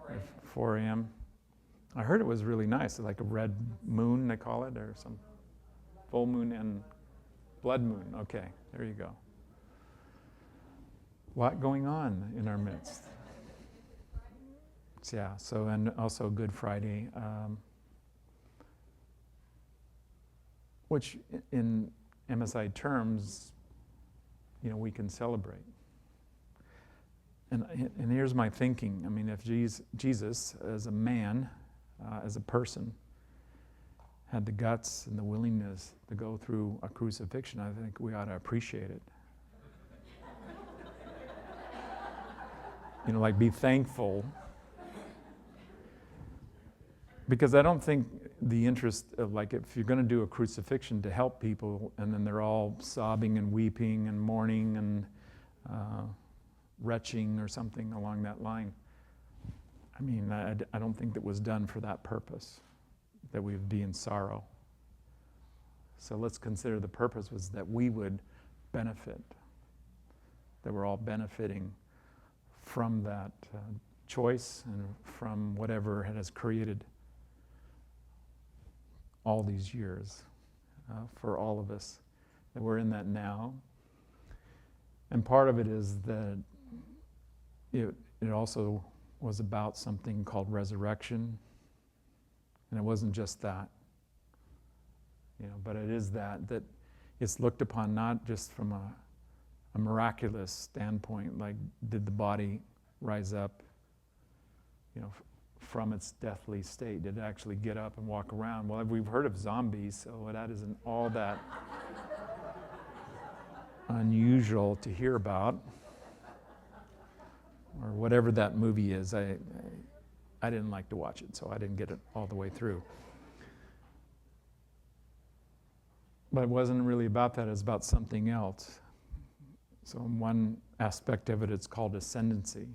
at 4 a.m.? I heard it was really nice, like a red moon, they call it, or some full moon and blood moon. Okay, there you go. A lot going on in our midst. Yeah, so, and also Good Friday, which in MSI terms, you know, we can celebrate. And here's my thinking. I mean, if Jesus as a man, as a person, had the guts and the willingness to go through a crucifixion, I think we ought to appreciate it. You know, like be thankful. Because I don't think the interest of, like, if you're going to do a crucifixion to help people and then they're all sobbing and weeping and mourning and retching or something along that line, I mean, I don't think that was done for that purpose, that we would be in sorrow. So let's consider the purpose was that we would benefit, that we're all benefiting from that choice and from whatever it has created all these years for all of us, that we're in that now. And part of it is that it also was about something called resurrection. And it wasn't just that, you know, but it is that it's looked upon not just from a miraculous standpoint, like did the body rise up, you know, from its deathly state? Did it actually get up and walk around? Well, we've heard of zombies, so that isn't all that unusual to hear about. Or whatever that movie is. I didn't like to watch it, so I didn't get it all the way through. But it wasn't really about that, it was about something else. So in one aspect of it, it's called ascendancy.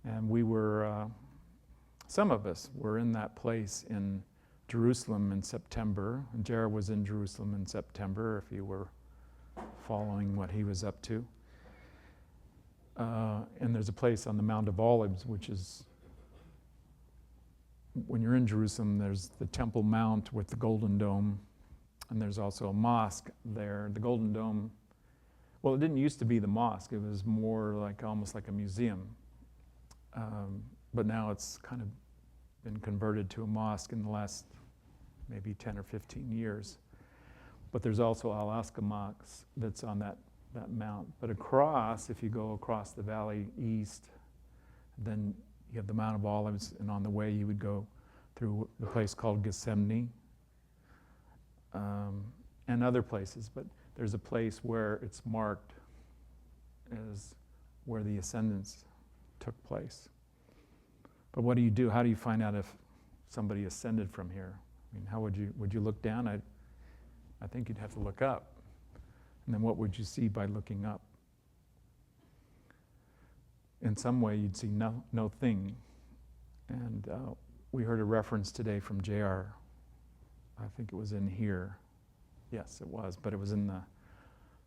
And we were, some of us were in that place in Jerusalem in September. And Jared was in Jerusalem in September, if you were following what he was up to. And there's a place on the Mount of Olives, which is, when you're in Jerusalem, there's the Temple Mount with the Golden Dome, and there's also a mosque there. The Golden Dome, well, it didn't used to be the mosque. It was more like, almost like a museum. But now it's kind of been converted to a mosque in the last maybe 10 or 15 years. But there's also Alaska Mosque that's on that mount. But across, if you go across the valley east, then you have the Mount of Olives, and on the way you would go through the place called Gethsemane, and other places. But there's a place where it's marked as where the ascendance took place. But what do you do? How do you find out if somebody ascended from here? I mean, how would you look down? I think you'd have to look up. And then what would you see by looking up? In some way, you'd see no thing. And we heard a reference today from JR. I think it was in here. Yes, it was, but it was in the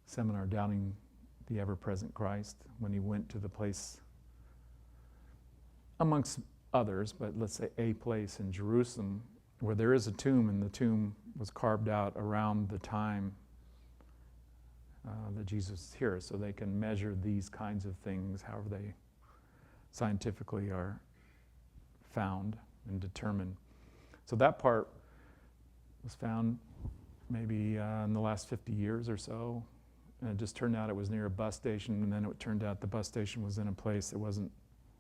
seminar Doubting the Ever-Present Christ, when he went to the place, amongst others, but let's say a place in Jerusalem where there is a tomb, and the tomb was carved out around the time that Jesus is here, so they can measure these kinds of things, however they scientifically are found and determined. So that part was found maybe in the last 50 years or so, and it just turned out it was near a bus station, and then it turned out the bus station was in a place that wasn't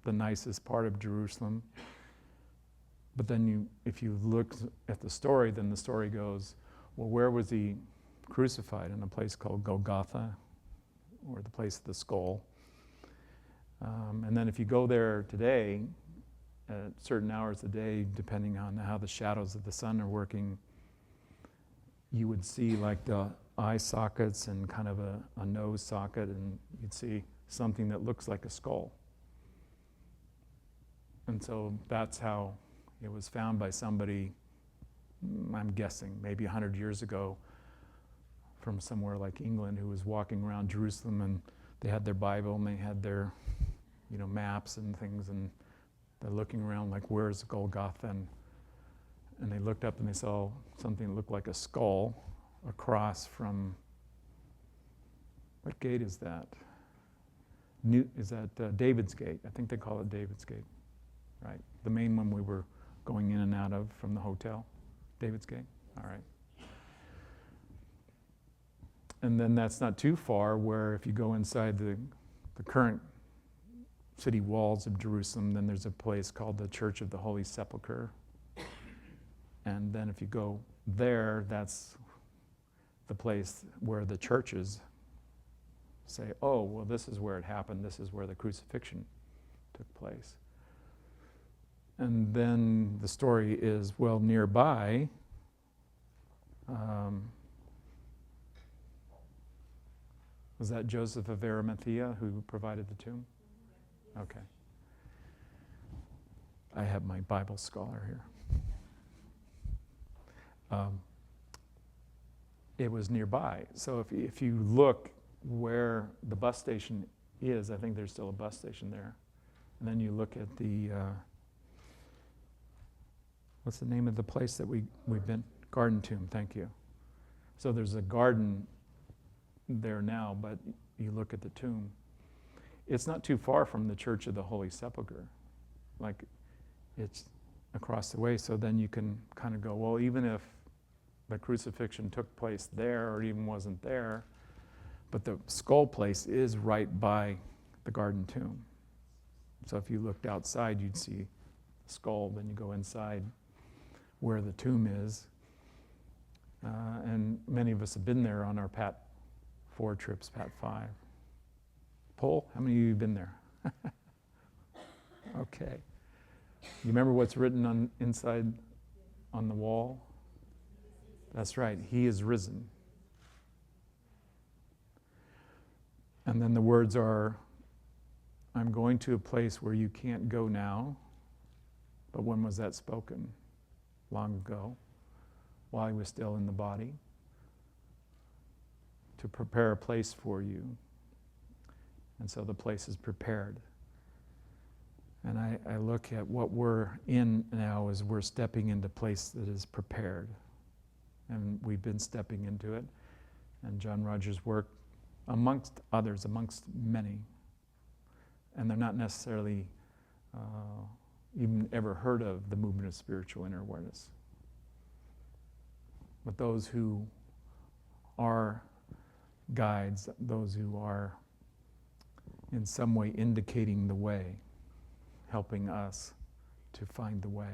the nicest part of Jerusalem. But then if you look at the story, then the story goes, well, where was he crucified? In a place called Golgotha. or the place of the skull. And then if you go there today, at certain hours of the day, depending on how the shadows of the sun are working, you would see like the eye sockets and kind of a nose socket, and you'd see something that looks like a skull. And so that's how it was found by somebody, I'm guessing, maybe 100 years ago, from somewhere like England, who was walking around Jerusalem, and they had their Bible and they had their, maps and things, and they're looking around like, where's Golgotha? And they looked up and they saw something that looked like a skull across from, what gate is that? Is that David's Gate? I think they call it David's Gate, right? The main one we were going in and out of from the hotel, David's Gate, all right. And then that's not too far, where if you go inside the current city walls of Jerusalem, then there's a place called the Church of the Holy Sepulchre. And then if you go there, that's the place where the churches say, oh, well, this is where it happened, this is where the crucifixion took place. And then the story is, well, nearby, was that Joseph of Arimathea who provided the tomb? Okay. I have my Bible scholar here. It was nearby. So if you look where the bus station is, I think there's still a bus station there. And then you look at the, what's the name of the place that we've been? Garden Tomb, thank you. So there's a garden there now, but you look at the tomb. It's not too far from the Church of the Holy Sepulchre. Like, it's across the way, so then you can kind of go, well, even if the crucifixion took place there or even wasn't there, but the skull place is right by the garden tomb. So if you looked outside, you'd see the skull, then you go inside where the tomb is. And many of us have been there on our PAT 4 trips, PAT 5. Paul, how many of you have been there? Okay. You remember what's written inside on the wall? That's right, he is risen. And then the words are, I'm going to a place where you can't go now. But when was that spoken? Long ago, while he was still in the body. To prepare a place for you. And so the place is prepared. And I look at what we're in now as we're stepping into a place that is prepared. And we've been stepping into it. And John Rogers' work, amongst others, amongst many. And they're not necessarily even ever heard of the movement of spiritual inner awareness. But those who are guides, those who are in some way indicating the way, helping us to find the way.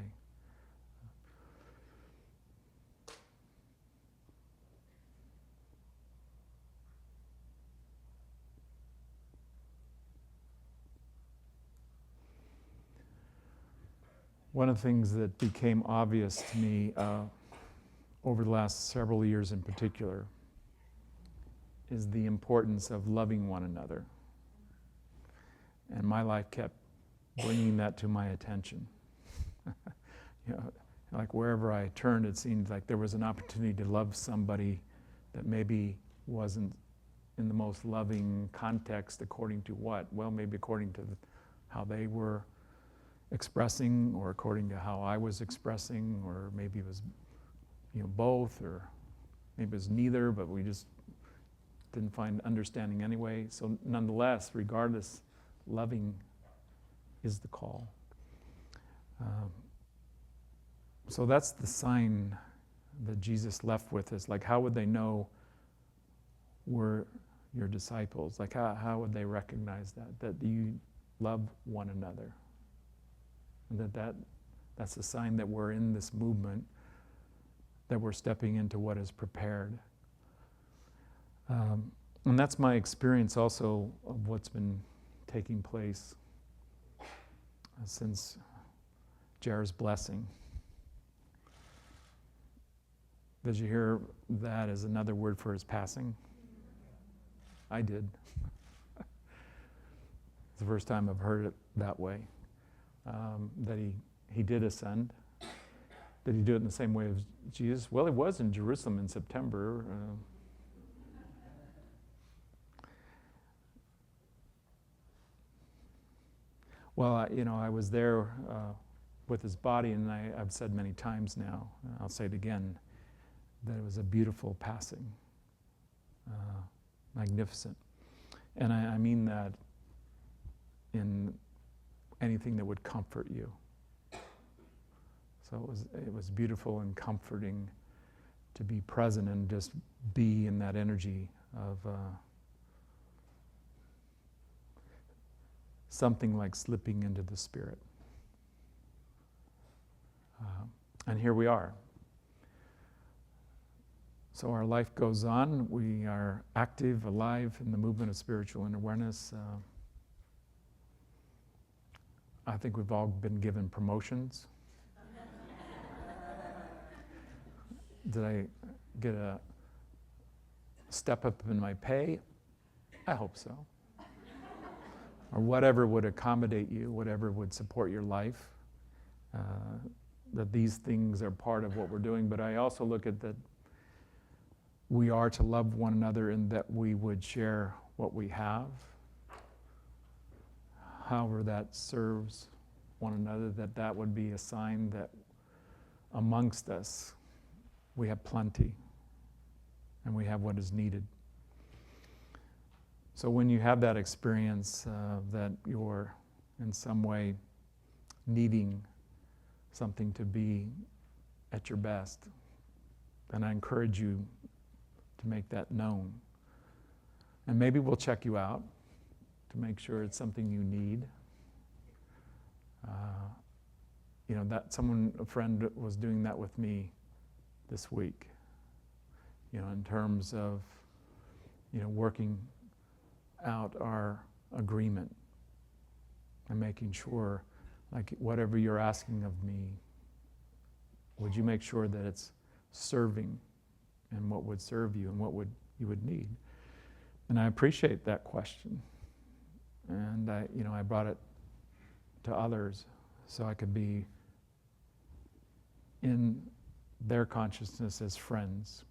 One of the things that became obvious to me over the last several years in particular is the importance of loving one another. And my life kept bringing that to my attention. Like wherever I turned, it seemed like there was an opportunity to love somebody that maybe wasn't in the most loving context according to what? Well, maybe according to how they were expressing, or according to how I was expressing, or maybe it was both, or maybe it was neither, but we just didn't find understanding anyway. So nonetheless, regardless, loving is the call. So that's the sign that Jesus left with us. Like, how would they know we're your disciples? Like, how would they recognize that you love one another? And that's a sign that we're in this movement, that we're stepping into what is prepared. And that's my experience also of what's been taking place since Jared's blessing. Did you hear that as another word for his passing? I did. It's the first time I've heard it that way, that he did ascend. Did he do it in the same way as Jesus? Well, he was in Jerusalem in September. Well, I was there with his body, and I've said many times now, I'll say it again, that it was a beautiful passing, magnificent. And I mean that in anything that would comfort you. So it was beautiful and comforting to be present and just be in that energy of something like slipping into the Spirit. And here we are. So our life goes on. We are active, alive in the movement of spiritual inner awareness. I think we've all been given promotions. Did I get a step up in my pay? I hope so. Or whatever would accommodate you, whatever would support your life. That these things are part of what we're doing. But I also look at that we are to love one another and that we would share what we have. However that serves one another, that would be a sign that amongst us we have plenty and we have what is needed. So when you have that experience that you're in some way needing something to be at your best, then I encourage you to make that known. And maybe we'll check you out to make sure it's something you need. A friend was doing that with me this week, in terms of, working out our agreement and making sure, like, whatever you're asking of me, would you make sure that it's serving and what would serve you and what you would need? And I appreciate that question. And I brought it to others so I could be in their consciousness as friends,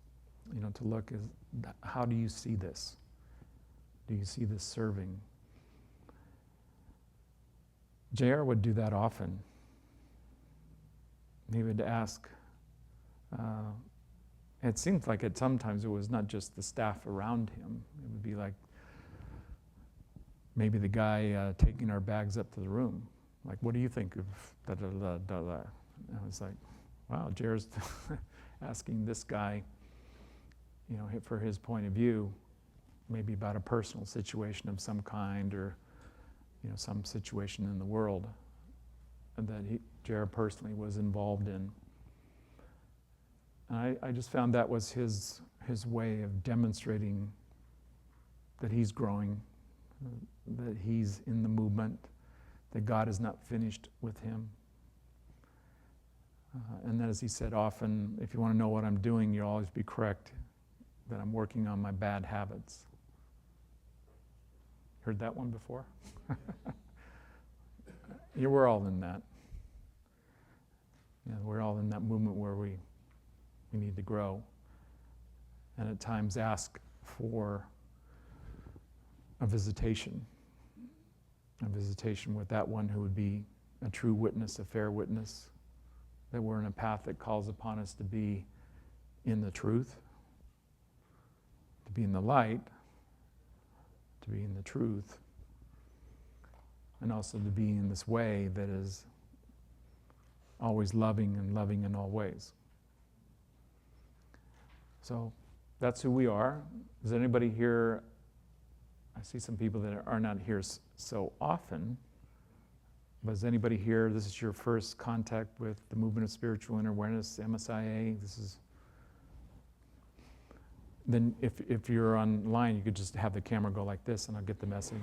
to look as, how do you see this? Do you see this serving? JR would do that often. He would ask, it seemed like sometimes it was not just the staff around him. It would be like maybe the guy taking our bags up to the room. Like, what do you think of da-da-da-da-da? And I was like, wow, JR's asking this guy, for his point of view, maybe about a personal situation of some kind or, some situation in the world that JR personally was involved in. And I just found that was his way of demonstrating that he's growing, that he's in the movement, that God is not finished with him. And then, as he said often, if you want to know what I'm doing, you'll always be correct, that I'm working on my bad habits. Heard that one before? Yeah, we're all in that. We're all in that movement where we need to grow, and at times ask for a visitation with that one who would be a true witness, a fair witness, that we're in a path that calls upon us to be in the truth, to be in the light, to be in the truth, and also to be in this way that is always loving and loving in all ways. So that's who we are. Is anybody here? I see some people that are not here so often, but is anybody here, this is your first contact with the movement of spiritual inner awareness, MSIA? then if you're online, you could just have the camera go like this and I'll get the message.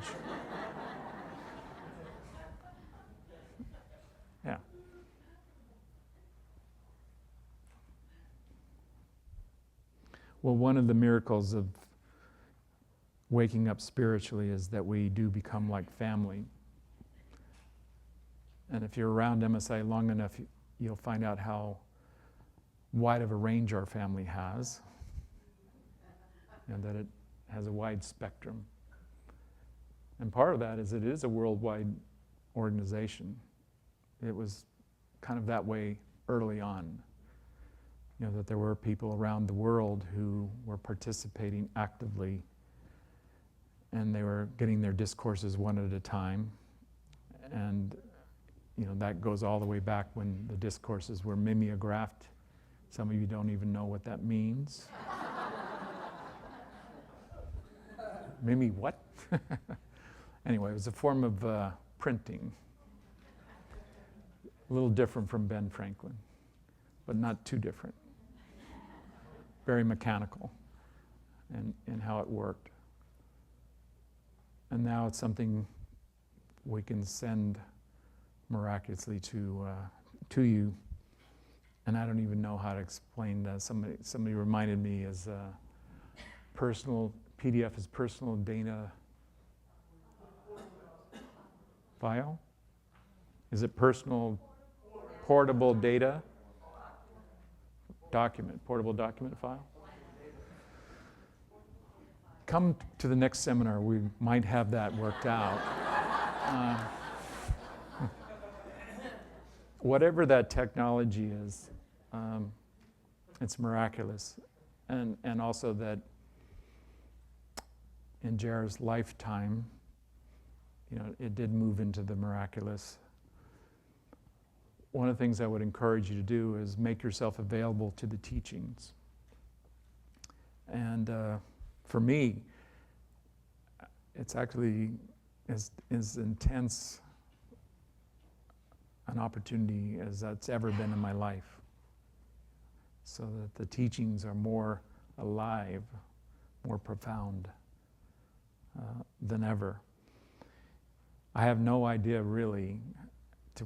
Yeah. Well, one of the miracles of waking up spiritually is that we do become like family. And if you're around MSIA long enough, you'll find out how wide of a range our family has, and that it has a wide spectrum. And part of that is it is a worldwide organization. It was kind of that way early on, that there were people around the world who were participating actively, and they were getting their discourses one at a time. And that goes all the way back when the discourses were mimeographed. Some of you don't even know what that means. Mimi what? Anyway, it was a form of printing. A little different from Ben Franklin, but not too different. Very mechanical in how it worked. And now it's something we can send miraculously to you. And I don't even know how to explain that. Somebody reminded me as personal PDF is personal data file. Is it personal portable data document, portable document file? Come to the next seminar. We might have that worked out. Whatever that technology is, it's miraculous. And also that in Jared's lifetime, it did move into the miraculous. One of the things I would encourage you to do is make yourself available to the teachings. And for me, it's actually as intense an opportunity as that's ever been in my life, so that the teachings are more alive, more profound than ever. I have no idea really to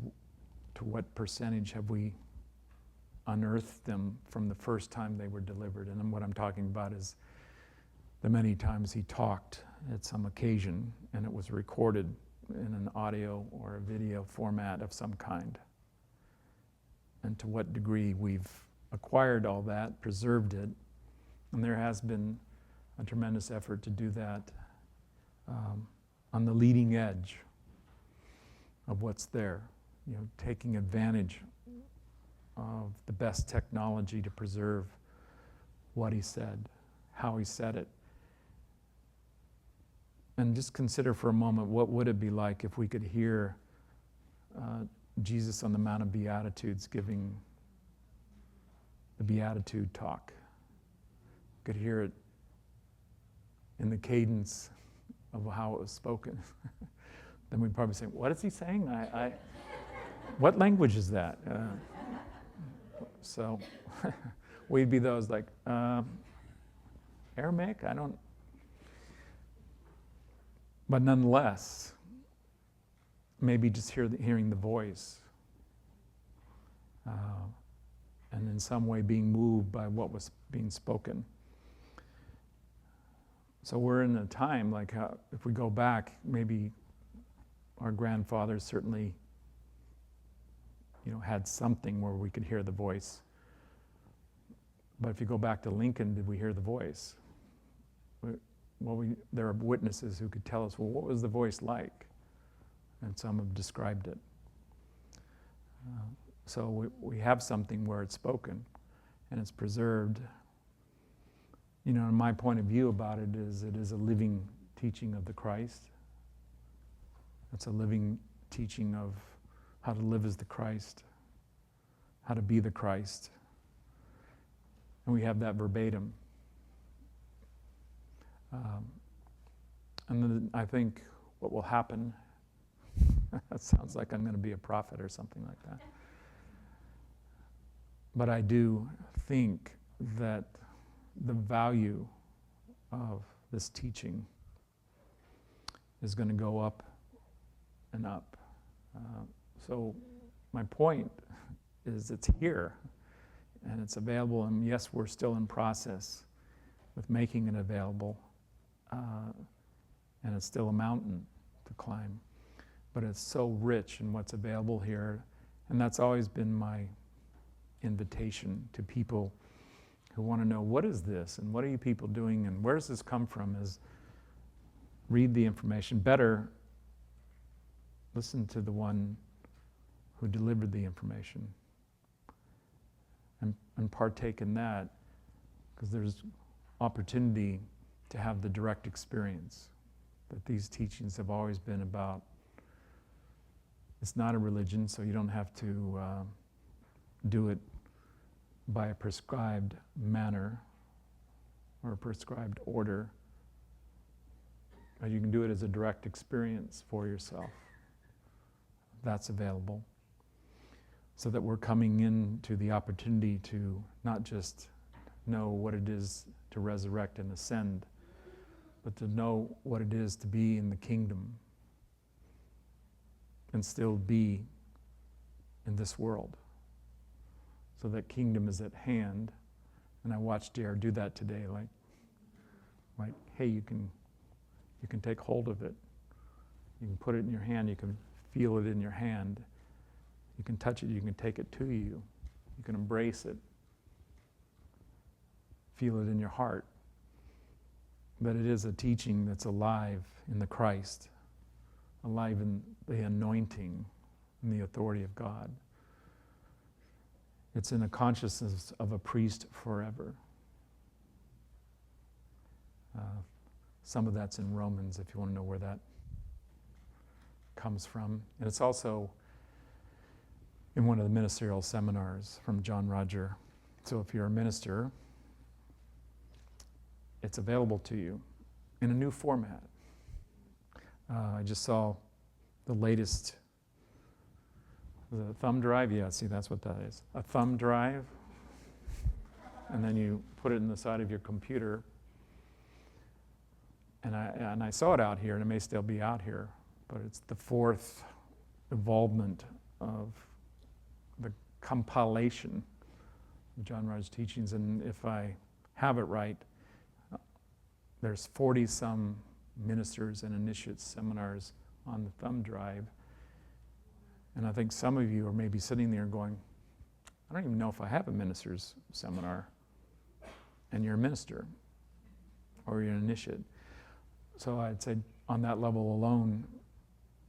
what percentage have we unearthed them from the first time they were delivered. And what I'm talking about is the many times he talked at some occasion and it was recorded in an audio or a video format of some kind. And to what degree we've acquired all that, preserved it. And there has been a tremendous effort to do that on the leading edge of what's there. Taking advantage of the best technology to preserve what he said, how he said it. And just consider for a moment, what would it be like if we could hear Jesus on the Mount of Beatitudes giving the Beatitude talk. Could hear it in the cadence of how it was spoken. Then we'd probably say, what is he saying? What language is that? So we'd be those like, Aramaic? But nonetheless, maybe just hearing the voice and in some way being moved by what was being spoken. So we're in a time like if we go back, maybe our grandfathers certainly had something where we could hear the voice. But if you go back to Lincoln, did we hear the voice? Well, there are witnesses who could tell us, well, what was the voice like? And some have described it. So we have something where it's spoken and it's preserved. My point of view about it is a living teaching of the Christ. It's a living teaching of how to live as the Christ, how to be the Christ. And we have that verbatim. And then I think what will happen, that sounds like I'm going to be a prophet or something like that. But I do think that the value of this teaching is going to go up and up. So my point is it's here and it's available, and yes, we're still in process with making it available, and it's still a mountain to climb, but it's so rich in what's available here, and that's always been my invitation to people who want to know, what is this, and what are you people doing, and where does this come from, is read the information. Better, listen to the one who delivered the information and partake in that, because there's opportunity to have the direct experience that these teachings have always been about. It's not a religion, so you don't have to do it by a prescribed manner or a prescribed order. But you can do it as a direct experience for yourself. That's available. So that we're coming into the opportunity to not just know what it is to resurrect and ascend, but to know what it is to be in the kingdom and still be in this world. So that kingdom is at hand. And I watched JR do that today, like, hey, you can take hold of it. You can put it in your hand, you can feel it in your hand. You can touch it, you can take it to you. You can embrace it. Feel it in your heart. But it is a teaching that's alive in the Christ, alive in the anointing and the authority of God. It's in a consciousness of a priest forever. Some of that's in Romans, if you want to know where that comes from. And it's also in one of the ministerial seminars from John Roger. So if you're a minister, it's available to you in a new format. I just saw the latest, the thumb drive. Yeah, see, that's what that is. A thumb drive. And then you put it in the side of your computer. And I saw it out here, and it may still be out here, but it's the fourth evolvement of the compilation of John Roger's teachings. And if I have it right, there's 40-some ministers and initiates seminars on the thumb drive. And I think some of you are maybe sitting there going, I don't even know if I have a minister's seminar. And you're a minister, or you're an initiate. So I'd say on that level alone,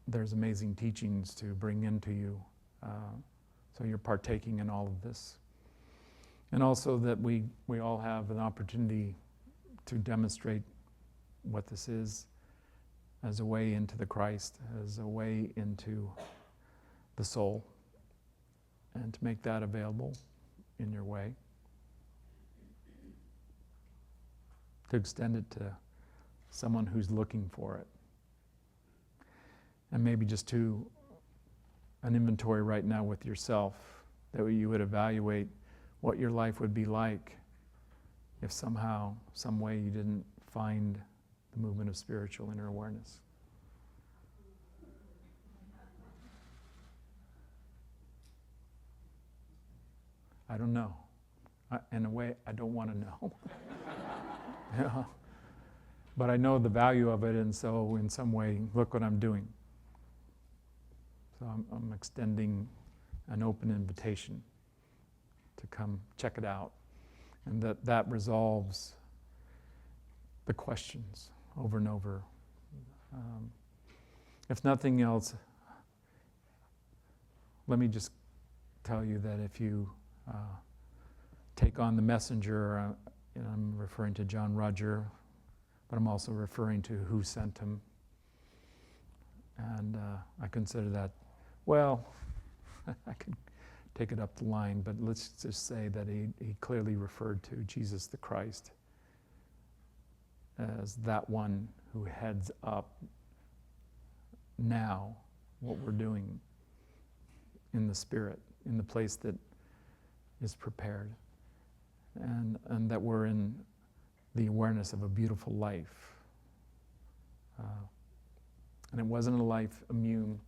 there's amazing teachings to bring into you. So you're partaking in all of this. And also that we all have an opportunity to demonstrate what this is as a way into the Christ, as a way into the soul, and to make that available in your way. To extend it to someone who's looking for it. And maybe just to an inventory right now with yourself, that you would evaluate what your life would be like if somehow, some way you didn't find the movement of spiritual inner awareness. I don't know. In a way, I don't want to know. Yeah. But I know the value of it, and so in some way, look what I'm doing. So I'm extending an open invitation to come check it out. And that resolves the questions over and over. If nothing else, let me just tell you that if you take on the messenger, I'm referring to John Roger, but I'm also referring to who sent him. And I consider that, well, I could take it up the line, but let's just say that he clearly referred to Jesus the Christ as that one who heads up now what we're doing in the Spirit, in the place that is prepared. And that we're in the awareness of a beautiful life. And it wasn't a life immune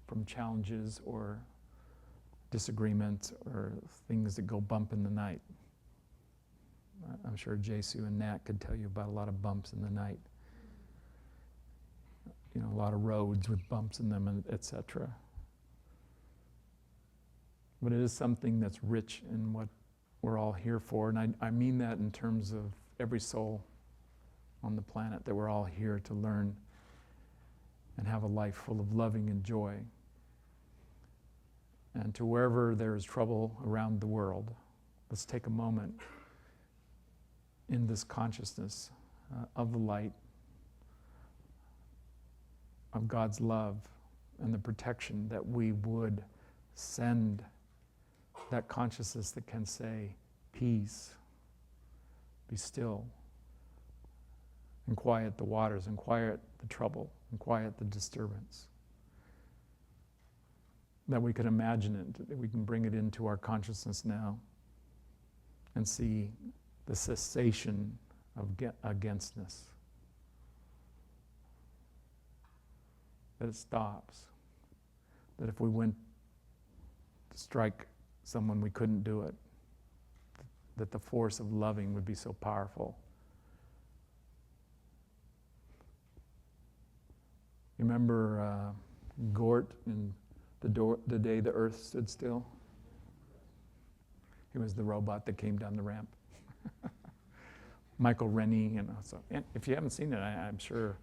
from challenges or disagreements or things that go bump in the night. I'm sure Jesu and Nat could tell you about a lot of bumps in the night. You know, a lot of roads with bumps in them, etc. But it is something that's rich in what we're all here for. And I mean that in terms of every soul on the planet, that we're all here to learn and have a life full of loving and joy. And to wherever there is trouble around the world, let's take a moment in this consciousness of the light, of God's love and the protection, that we would send that consciousness that can say, peace, be still, and quiet the waters, and quiet the trouble, and quiet the disturbance. That we can imagine it, that we can bring it into our consciousness now and see the cessation of againstness. That it stops. That if we went to strike someone, we couldn't do it. That the force of loving would be so powerful. You remember Gort in the day the earth stood still? He was the robot that came down the ramp. Michael Rennie, and if you haven't seen it, I'm sure,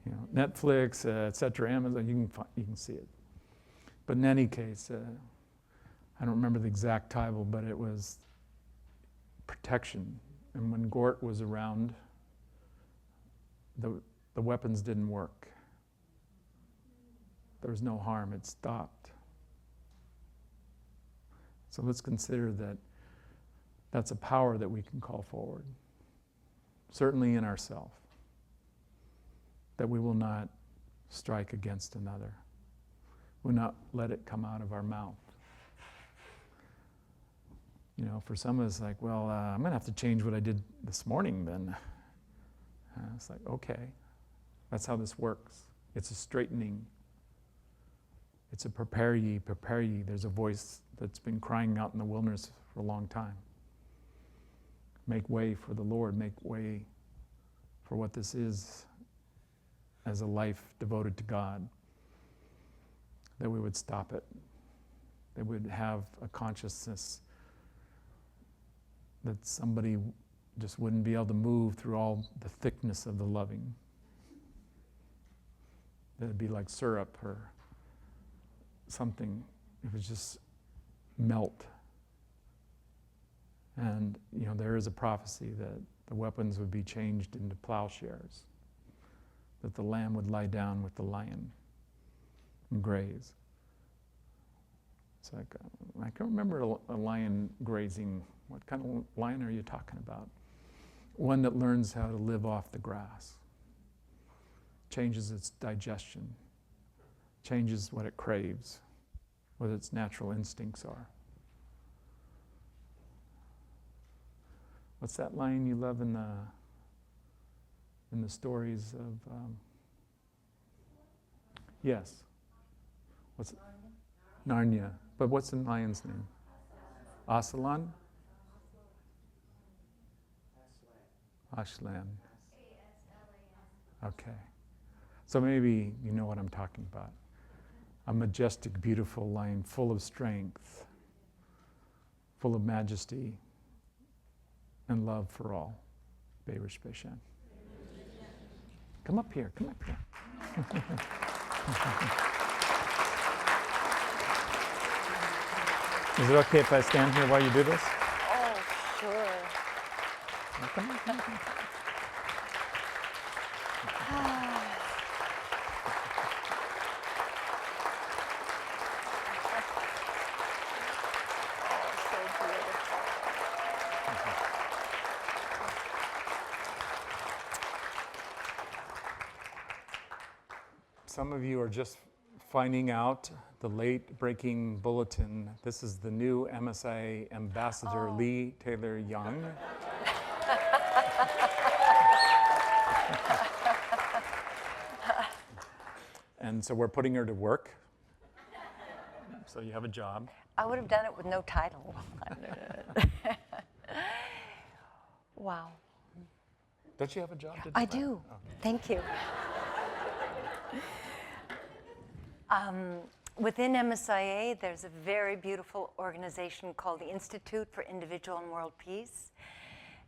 you know, Netflix, etc., Amazon, you can see it. But in any case, I don't remember the exact title, but it was protection. And when Gort was around, the weapons didn't work. There was no harm, it stopped. So let's consider that that's a power that we can call forward, certainly in ourselves, that we will not strike against another. We'll not let it come out of our mouth. You know, for some of us, like, well, I'm going to have to change what I did this morning then. It's like, okay, that's how this works. It's a straightening. It's a prepare ye, prepare ye. There's a voice that's been crying out in the wilderness for a long time. Make way for the Lord. Make way for what this is as a life devoted to God. That we would stop it. That we would have a consciousness that somebody just wouldn't be able to move through all the thickness of the loving. That it'd be like syrup or something. It would just melt. And, you know, there is a prophecy that the weapons would be changed into plowshares, that the lamb would lie down with the lion and graze. It's like, I can remember a lion grazing. What kind of lion are you talking about? One that learns how to live off the grass, changes its digestion, changes what it craves, what its natural instincts are. What's that lion you love in the stories of? Yes. What's it? Narnia. But what's the lion's name? Aslan? Aslan. Okay. So maybe you know what I'm talking about. A majestic, beautiful lion, full of strength, full of majesty, and love for all. Beirish Beishan. Come up here, come up here. Is it okay if I stand here while you do this? Oh, sure. Come on, come on, come on. Some of you are just finding out the late breaking bulletin. This is the new MSIA ambassador, Lee Taylor Young. And so we're putting her to work. So you have a job. I would have done it with no title. Wow. Don't you have a job to do I that? do. Oh. Thank you. Within MSIA, there's a very beautiful organization called the Institute for Individual and World Peace.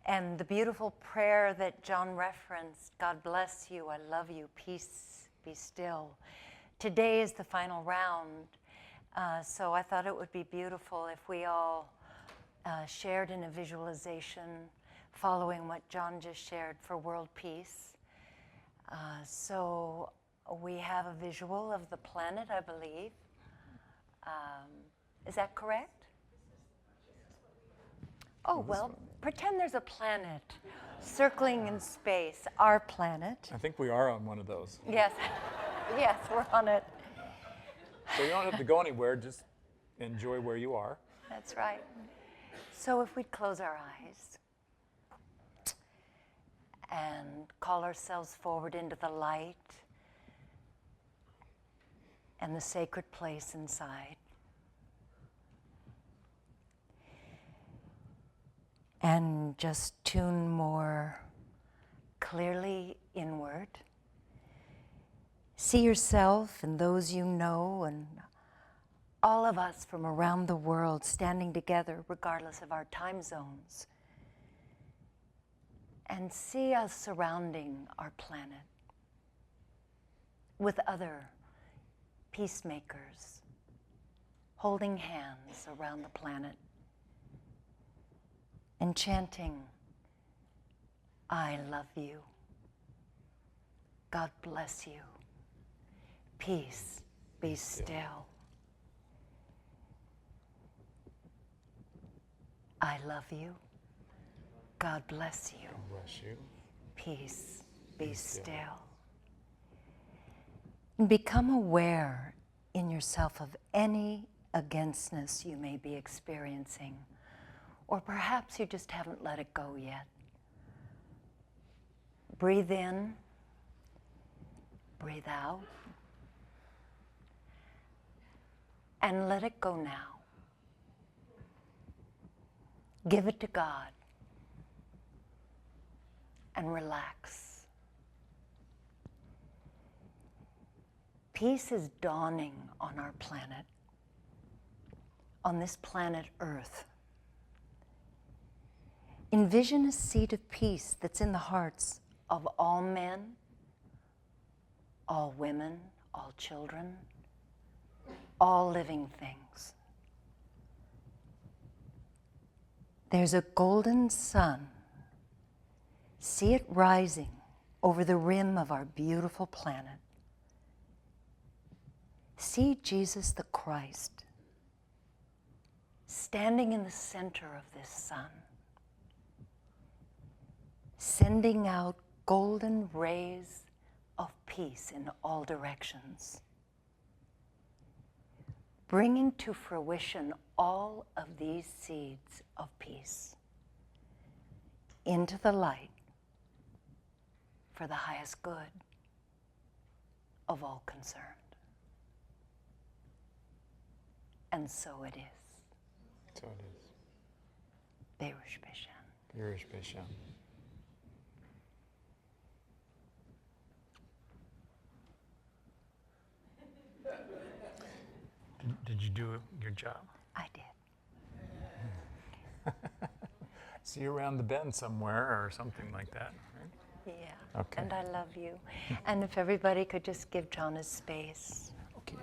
And the beautiful prayer that John referenced, God bless you, I love you, peace, be still. Today is the final round. So I thought it would be beautiful if we all shared in a visualization following what John just shared for world peace. So we have a visual of the planet, I believe. Is that correct? Oh, well, pretend there's a planet circling in space, our planet. I think we are on one of those. Yes, yes, we're on it. So you don't have to go anywhere, just enjoy where you are. That's right. So if we'd close our eyes and call ourselves forward into the light and the sacred place inside. And just tune more clearly inward. See yourself and those you know and all of us from around the world standing together regardless of our time zones. And see us surrounding our planet with other peacemakers, holding hands around the planet and chanting, I love you. God bless you. Peace, be still. I love you. God bless you. Bless you. Peace, be still. And become aware in yourself of any againstness you may be experiencing, or perhaps you just haven't let it go yet. Breathe in, breathe out, and let it go now. Give it to God and relax. Peace is dawning on our planet, on this planet Earth. Envision a seed of peace that's in the hearts of all men, all women, all children, all living things. There's a golden sun. See it rising over the rim of our beautiful planet. See Jesus the Christ standing in the center of this sun, sending out golden rays of peace in all directions, bringing to fruition all of these seeds of peace into the light for the highest good of all concerned. And so it is. So it is. Berush Bishan. Berush Bishan. Did you do your job? I did. See you around the bend somewhere or something like that, right? Yeah. Okay. And I love you. And if everybody could just give John his space. Okay.